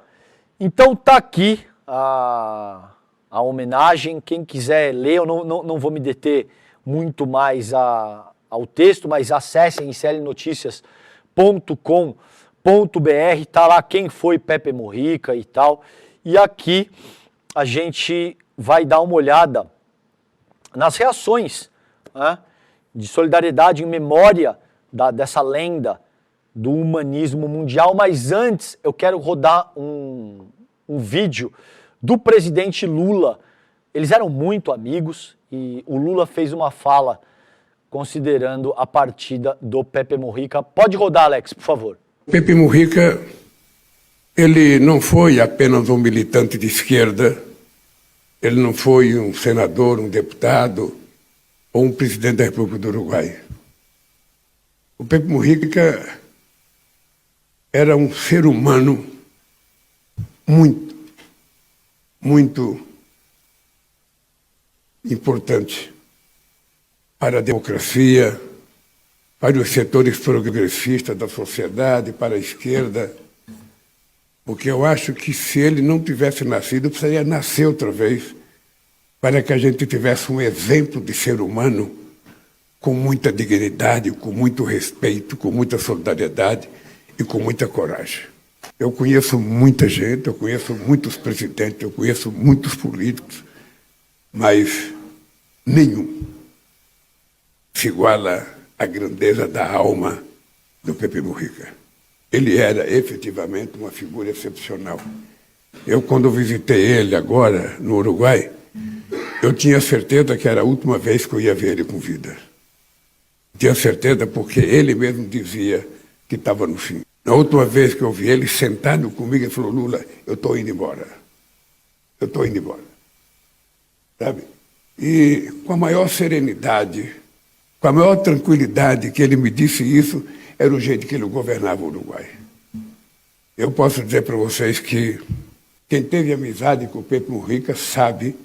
então tá aqui a homenagem. Quem quiser ler, eu não vou me deter muito mais ao texto, mas acessem iclnoticias.com.br, tá lá quem foi Pepe Mujica e tal. E aqui a gente vai dar uma olhada nas reações, né, de solidariedade em memória dessa lenda do humanismo mundial. Mas antes eu quero rodar um vídeo do presidente Lula. Eles eram muito amigos e o Lula fez uma fala considerando a partida do Pepe Mujica. Pode rodar, Alex, por favor. Pepe Mujica, ele não foi apenas um militante de esquerda, ele não foi um senador, um deputado ou um presidente da República do Uruguai. O Pepe Mujica era um ser humano muito importante para a democracia, para os setores progressistas da sociedade, para a esquerda, porque eu acho que se ele não tivesse nascido, precisaria nascer outra vez, para que a gente tivesse um exemplo de ser humano com muita dignidade, com muito respeito, com muita solidariedade e com muita coragem. Eu conheço muita gente, eu conheço muitos presidentes, eu conheço muitos políticos, mas nenhum se iguala à grandeza da alma do Pepe Mujica. Ele era efetivamente uma figura excepcional. Eu, quando visitei ele agora no Uruguai, Eu tinha certeza que era a última vez que eu ia ver ele com vida. Tinha certeza porque ele mesmo dizia que estava no fim. Na última vez que eu vi ele sentado comigo, ele falou: Lula, eu estou indo embora. Eu estou indo embora. Sabe? E com a maior serenidade, com a maior tranquilidade que ele me disse isso, era o jeito que ele governava o Uruguai. Eu posso dizer para vocês que quem teve amizade com o Pepe Mujica sabe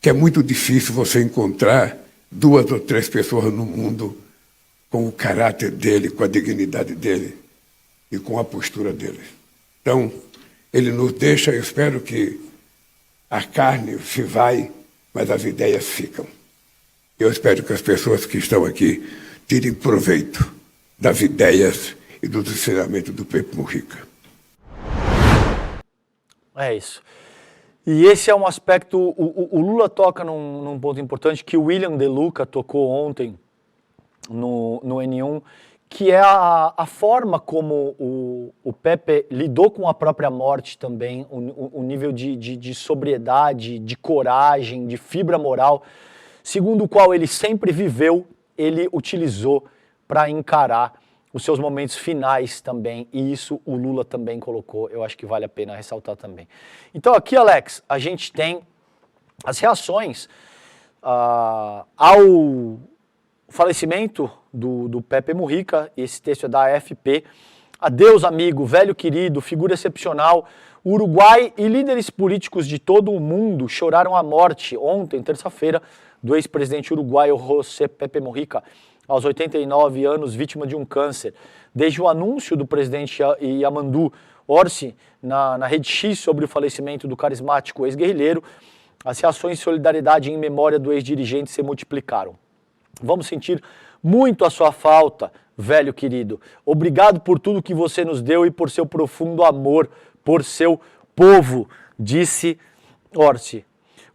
que é muito difícil você encontrar 2 ou 3 pessoas no mundo com o caráter dele, com a dignidade dele e com a postura dele. Então, ele nos deixa, eu espero que a carne se vai, mas as ideias ficam. Eu espero que as pessoas que estão aqui tirem proveito das ideias e dos ensinamentos do Pepe Mujica. É isso. E esse é um aspecto, o Lula toca num ponto importante que o William De Luca tocou ontem no N1, que é a forma como o Pepe lidou com a própria morte também, o nível de sobriedade, de coragem, de fibra moral, segundo o qual ele sempre viveu, ele utilizou para encarar os seus momentos finais também, e isso o Lula também colocou, eu acho que vale a pena ressaltar também. Então aqui, Alex, a gente tem as reações ao falecimento do Pepe Mujica, esse texto é da AFP. Adeus, amigo, velho querido, figura excepcional. O Uruguai e líderes políticos de todo o mundo choraram a morte ontem, terça-feira, do ex-presidente uruguaio José Pepe Mujica, aos 89 anos, vítima de um câncer. Desde o anúncio do presidente Yamandu Orsi na Rede X sobre o falecimento do carismático ex-guerrilheiro, as reações de solidariedade em memória do ex-dirigente se multiplicaram. Vamos sentir muito a sua falta, velho querido. Obrigado por tudo que você nos deu e por seu profundo amor por seu povo, disse Orsi.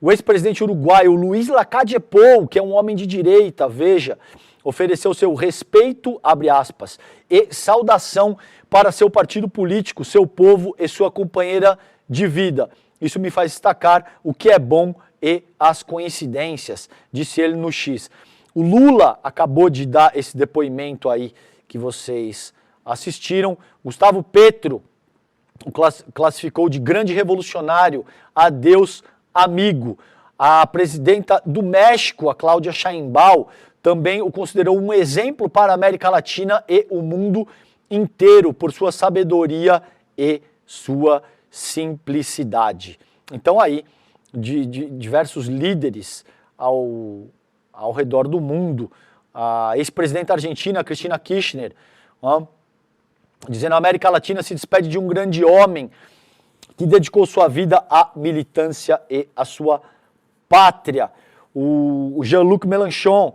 O ex-presidente uruguaio Luiz Lacalle Pou, que é um homem de direita, veja, ofereceu seu respeito, abre aspas, e saudação para seu partido político, seu povo e sua companheira de vida. Isso me faz destacar o que é bom e as coincidências, disse ele no X. O Lula acabou de dar esse depoimento aí que vocês assistiram. Gustavo Petro o classificou de grande revolucionário. Adeus, amigo. A presidenta do México, a Cláudia Sheinbaum, também o considerou um exemplo para a América Latina e o mundo inteiro por sua sabedoria e sua simplicidade. Então aí, de diversos líderes ao redor do mundo, a ex-presidenta argentina, Cristina Kirchner, dizendo: a América Latina se despede de um grande homem que dedicou sua vida à militância e à sua pátria. O Jean-Luc Mélenchon,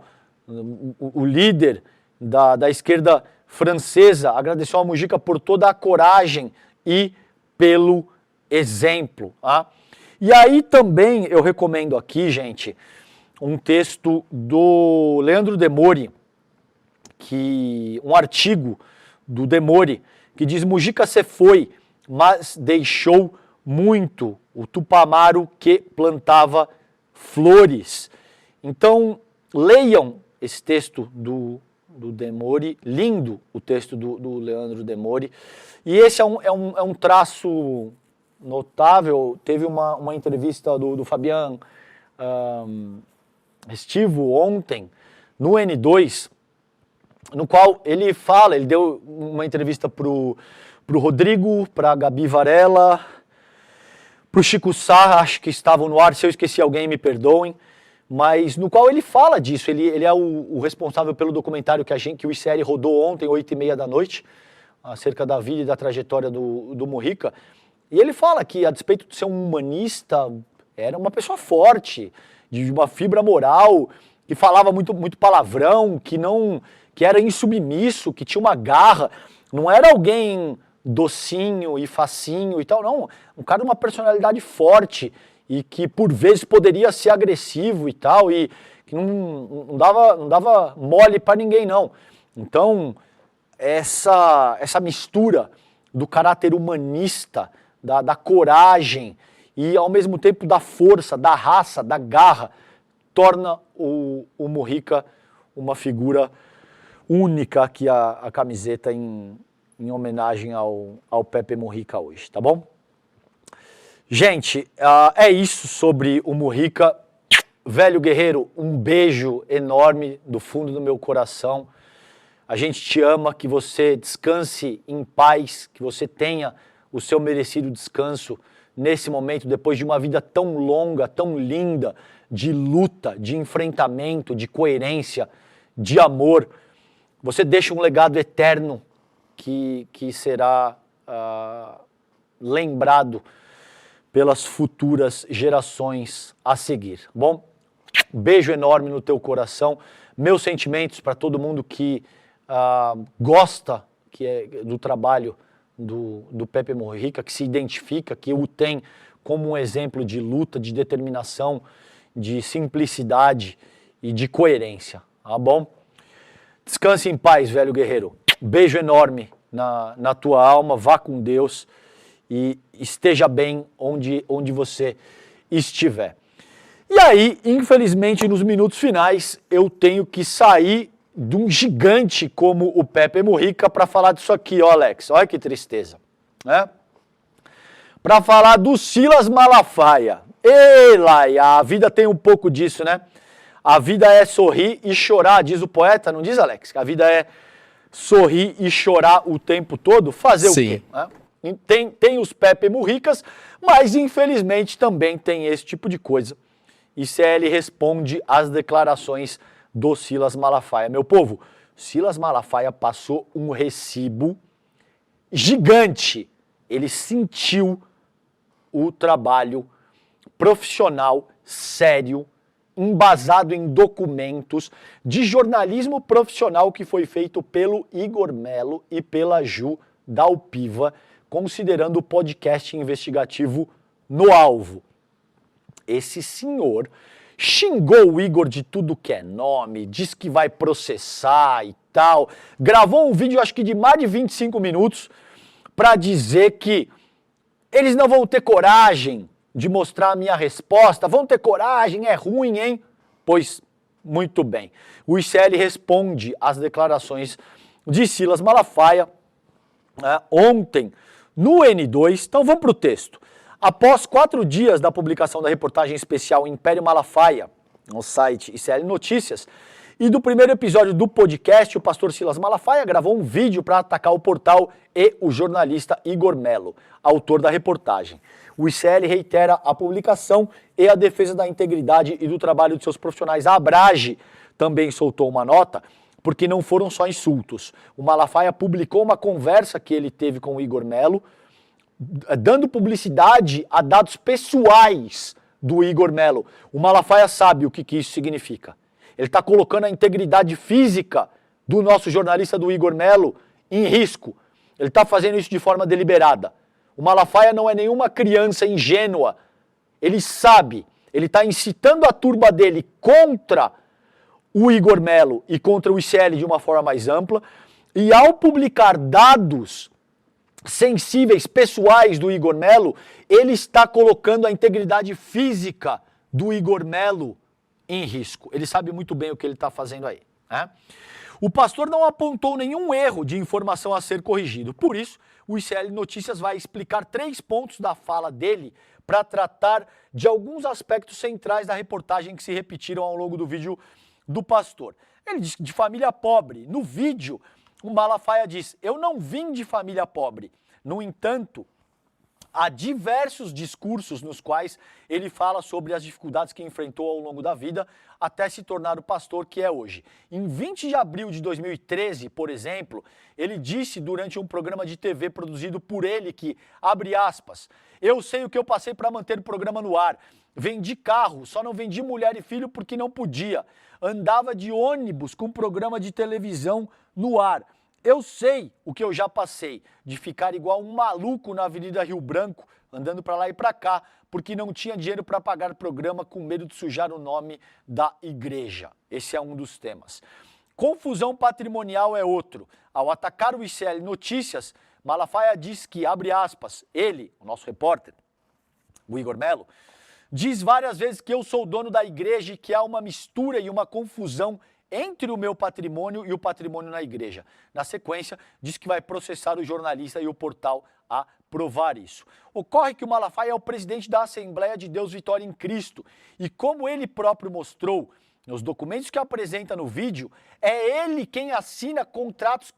o líder da esquerda francesa, agradeceu a Mujica por toda a coragem e pelo exemplo. E aí também eu recomendo aqui, gente, um texto do Leandro Demori, um artigo do Demori, que diz: Mujica se foi, mas deixou muito, o Tupamaro que plantava flores. Então, leiam esse texto do Demori, lindo o texto do Leandro Demori, e esse é um traço notável. Teve uma entrevista do Fabian Estivo ontem, no N2, no qual ele deu uma entrevista pro Rodrigo, pra Gabi Varela, pro Chico Sá, acho que estavam no ar, se eu esqueci alguém me perdoem, mas no qual ele fala disso. Ele é o responsável pelo documentário que o ICL rodou ontem, 8h30 da noite, acerca da vida e da trajetória do Mujica, e ele fala que, a despeito de ser um humanista, era uma pessoa forte, de uma fibra moral, que falava muito, muito palavrão, que era insubmisso, que tinha uma garra, não era alguém docinho e facinho e tal, não, um cara de uma personalidade forte e que por vezes poderia ser agressivo e tal, e que não dava mole para ninguém, não. Então, essa mistura do caráter humanista, da coragem e ao mesmo tempo da força, da raça, da garra, torna o Mujica uma figura única aqui a camiseta em homenagem ao Pepe Mujica hoje, tá bom? Gente, é isso sobre o Mujica. Velho guerreiro, um beijo enorme do fundo do meu coração. A gente te ama, que você descanse em paz, que você tenha o seu merecido descanso nesse momento, depois de uma vida tão longa, tão linda, de luta, de enfrentamento, de coerência, de amor. Você deixa um legado eterno que será lembrado pelas futuras gerações a seguir. Bom, beijo enorme no teu coração. Meus sentimentos para todo mundo que gosta do trabalho do Pepe Mujica, que se identifica, que o tem como um exemplo de luta, de determinação, de simplicidade e de coerência, tá bom? Descanse em paz, velho guerreiro. Beijo enorme na tua alma, vá com Deus e esteja bem onde você estiver. E aí, infelizmente, nos minutos finais, eu tenho que sair de um gigante como o Pepe Mujica para falar disso aqui, ó, Alex. Olha que tristeza, né? Para falar do Silas Malafaia. Ei, Laia, a vida tem um pouco disso, né? A vida é sorrir e chorar, diz o poeta, não diz, Alex? Que a vida é sorrir e chorar o tempo todo? Fazer Sim. o quê? Né? Tem os Pepe Mujicas, mas infelizmente também tem esse tipo de coisa. ICL responde às declarações do Silas Malafaia. Meu povo, Silas Malafaia passou um recibo gigante. Ele sentiu o trabalho profissional, sério, embasado em documentos de jornalismo profissional que foi feito pelo Igor Melo e pela Ju Dalpiva, considerando o podcast investigativo no alvo. Esse senhor xingou o Igor de tudo que é nome, diz que vai processar e tal. Gravou um vídeo, acho que de mais de 25 minutos, para dizer que eles não vão ter coragem de mostrar a minha resposta. Vão ter coragem, é ruim, hein? Pois, muito bem. O ICL responde às declarações de Silas Malafaia ontem no N2. Então vamos para o texto. Após 4 dias da publicação da reportagem especial Império Malafaia, no site ICL Notícias, e do primeiro episódio do podcast, o pastor Silas Malafaia gravou um vídeo para atacar o portal e o jornalista Igor Melo, autor da reportagem. O ICL reitera a publicação e a defesa da integridade e do trabalho de seus profissionais. A Abrage também soltou uma nota, porque não foram só insultos. O Malafaia publicou uma conversa que ele teve com o Igor Melo, dando publicidade a dados pessoais do Igor Melo. O Malafaia sabe o que isso significa. Ele está colocando a integridade física do nosso jornalista, do Igor Melo, em risco. Ele está fazendo isso de forma deliberada. O Malafaia não é nenhuma criança ingênua. Ele sabe, ele está incitando a turba dele contra o Igor Melo e contra o ICL de uma forma mais ampla. E ao publicar dados sensíveis, pessoais do Igor Melo, ele está colocando a integridade física do Igor Melo em risco. Ele sabe muito bem o que ele está fazendo aí, né? O pastor não apontou nenhum erro de informação a ser corrigido. Por isso, o ICL Notícias vai explicar 3 pontos da fala dele para tratar de alguns aspectos centrais da reportagem que se repetiram ao longo do vídeo do pastor. Ele diz de família pobre. No vídeo, o Malafaia diz: eu não vim de família pobre. No entanto, há diversos discursos nos quais ele fala sobre as dificuldades que enfrentou ao longo da vida até se tornar o pastor que é hoje. Em 20 de abril de 2013, por exemplo, ele disse durante um programa de TV produzido por ele que, abre aspas, eu sei o que eu passei para manter o programa no ar. Vendi carro, só não vendi mulher e filho porque não podia. Andava de ônibus com programa de televisão no ar. Eu sei o que eu já passei, de ficar igual um maluco na Avenida Rio Branco, andando para lá e para cá, porque não tinha dinheiro para pagar programa com medo de sujar o nome da igreja. Esse é um dos temas. Confusão patrimonial é outro. Ao atacar o ICL Notícias, Malafaia diz que, abre aspas, ele, o nosso repórter, o Igor Melo, Diz várias vezes que eu sou o dono da igreja e que há uma mistura e uma confusão entre o meu patrimônio e o patrimônio na igreja. Na sequência, diz que vai processar o jornalista e o portal a provar isso. Ocorre que o Malafaia é o presidente da Assembleia de Deus Vitória em Cristo e, como ele próprio mostrou nos documentos que apresenta no vídeo, é ele quem assina contratos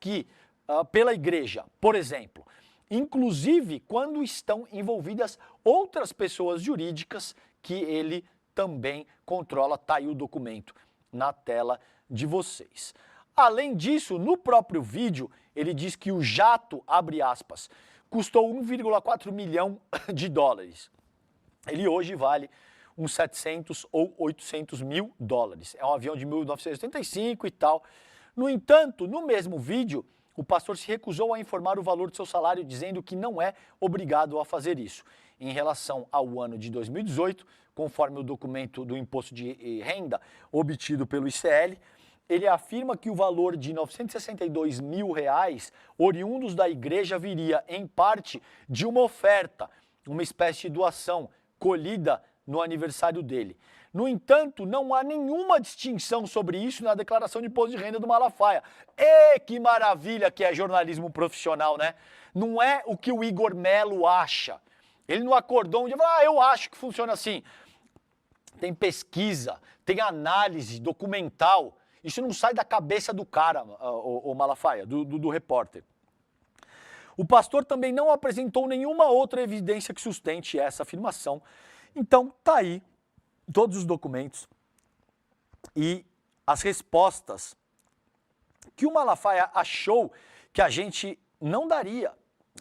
pela igreja, por exemplo, inclusive quando estão envolvidas outras pessoas jurídicas que ele também controla. Tá aí o documento na tela de vocês. Além disso, no próprio vídeo, ele diz que o jato, abre aspas, custou 1,4 milhão de dólares. Ele hoje vale uns 700 ou 800 mil dólares. É um avião de 1985 e tal. No entanto, no mesmo vídeo, o pastor se recusou a informar o valor do seu salário, dizendo que não é obrigado a fazer isso. Em relação ao ano de 2018, conforme o documento do imposto de renda obtido pelo ICL, ele afirma que o valor de R$ 962 mil oriundos da igreja viria, em parte, de uma oferta, uma espécie de doação, colhida no aniversário dele. No entanto, não há nenhuma distinção sobre isso na declaração de imposto de renda do Malafaia. E que maravilha que é jornalismo profissional, né? Não é o que o Igor Melo acha. Ele não acordou um dia e falou, eu acho que funciona assim. Tem pesquisa, tem análise documental. Isso não sai da cabeça do cara, o Malafaia, do repórter. O pastor também não apresentou nenhuma outra evidência que sustente essa afirmação. Então, tá aí todos os documentos e as respostas que o Malafaia achou que a gente não daria.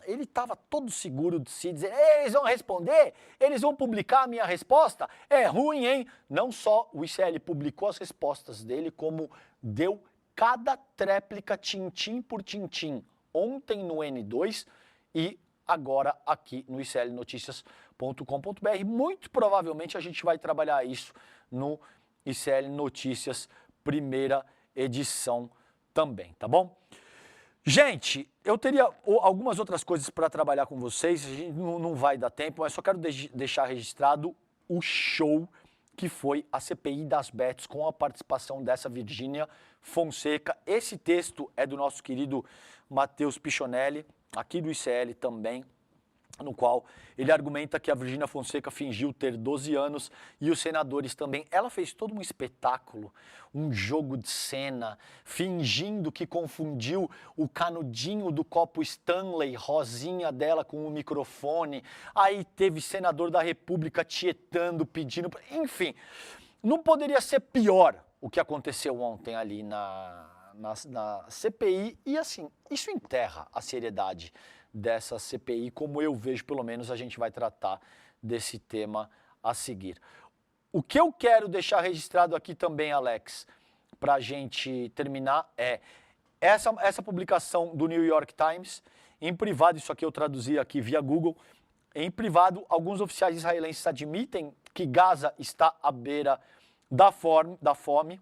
Ele estava todo seguro de si, dizer, eles vão responder, eles vão publicar a minha resposta, é ruim, hein? Não só o ICL publicou as respostas dele, como deu cada tréplica tintim por tintim, ontem no N2 e agora aqui no iclnoticias.com.br. Muito provavelmente a gente vai trabalhar isso no ICL Notícias, primeira edição também, tá bom? Gente, eu teria algumas outras coisas para trabalhar com vocês, a gente não vai dar tempo, mas só quero deixar registrado o show que foi a CPI das Bets com a participação dessa Virgínia Fonseca. Esse texto é do nosso querido Matheus Pichonelli, aqui do ICL também, no qual ele argumenta que a Virgínia Fonseca fingiu ter 12 anos e os senadores também. Ela fez todo um espetáculo, um jogo de cena, fingindo que confundiu o canudinho do copo Stanley rosinha dela com o microfone. Aí teve senador da República tietando, pedindo... Enfim, não poderia ser pior o que aconteceu ontem ali na CPI. E assim, isso enterra a seriedade dessa CPI, como eu vejo, pelo menos a gente vai tratar desse tema a seguir. O que eu quero deixar registrado aqui também, Alex, para a gente terminar, é essa publicação do New York Times, em privado, isso aqui eu traduzi aqui via Google, em privado, alguns oficiais israelenses admitem que Gaza está à beira da fome.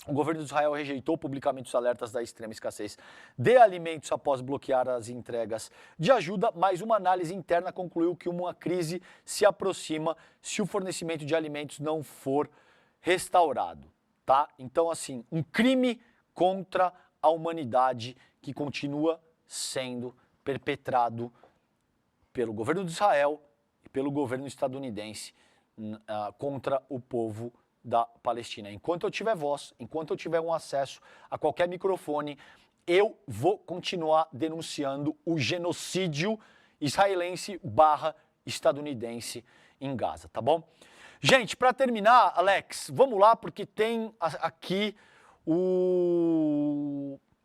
O governo de Israel rejeitou publicamente os alertas da extrema escassez de alimentos após bloquear as entregas de ajuda, mas uma análise interna concluiu que uma crise se aproxima se o fornecimento de alimentos não for restaurado, tá? Então, assim, um crime contra a humanidade que continua sendo perpetrado pelo governo de Israel e pelo governo estadunidense contra o povo da Palestina. Enquanto eu tiver voz, enquanto eu tiver um acesso a qualquer microfone, eu vou continuar denunciando o genocídio israelense / estadunidense em Gaza, tá bom? Gente, para terminar, Alex, vamos lá, porque tem aqui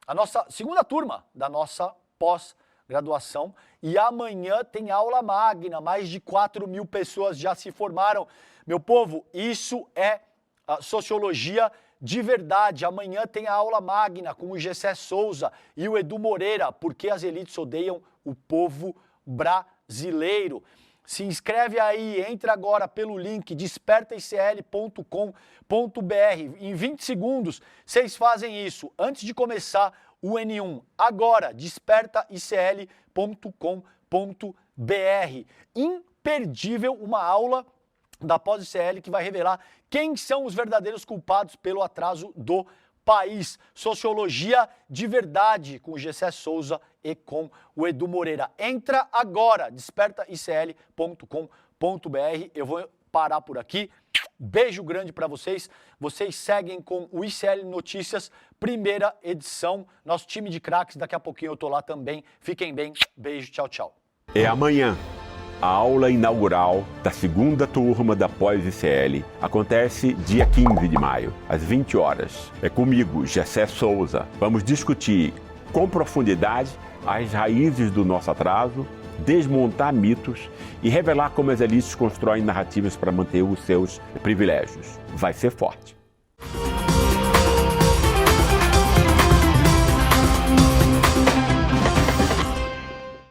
a nossa segunda turma da nossa pós-graduação e amanhã tem aula magna, mais de 4.000 pessoas já se formaram. Meu povo, isso é a sociologia de verdade. Amanhã tem a aula magna com o Gessé Souza e o Edu Moreira, porque as elites odeiam o povo brasileiro. Se inscreve aí, entra agora pelo link despertaicl.com.br. Em 20 segundos, vocês fazem isso antes de começar o N1. Agora, despertaicl.com.br. Imperdível, uma aula da pós-ICL que vai revelar quem são os verdadeiros culpados pelo atraso do país. Sociologia de verdade, com o Gessé Souza e com o Edu Moreira. Entra agora, despertaicl.com.br. Eu vou parar por aqui. Beijo grande para vocês. Vocês seguem com o ICL Notícias, primeira edição. Nosso time de craques, daqui a pouquinho eu tô lá também. Fiquem bem. Beijo, tchau, tchau. É amanhã. A aula inaugural da segunda turma da pós-ICL acontece dia 15 de maio, às 20 horas. É comigo, Gessé Souza. Vamos discutir com profundidade as raízes do nosso atraso, desmontar mitos e revelar como as elites constroem narrativas para manter os seus privilégios. Vai ser forte.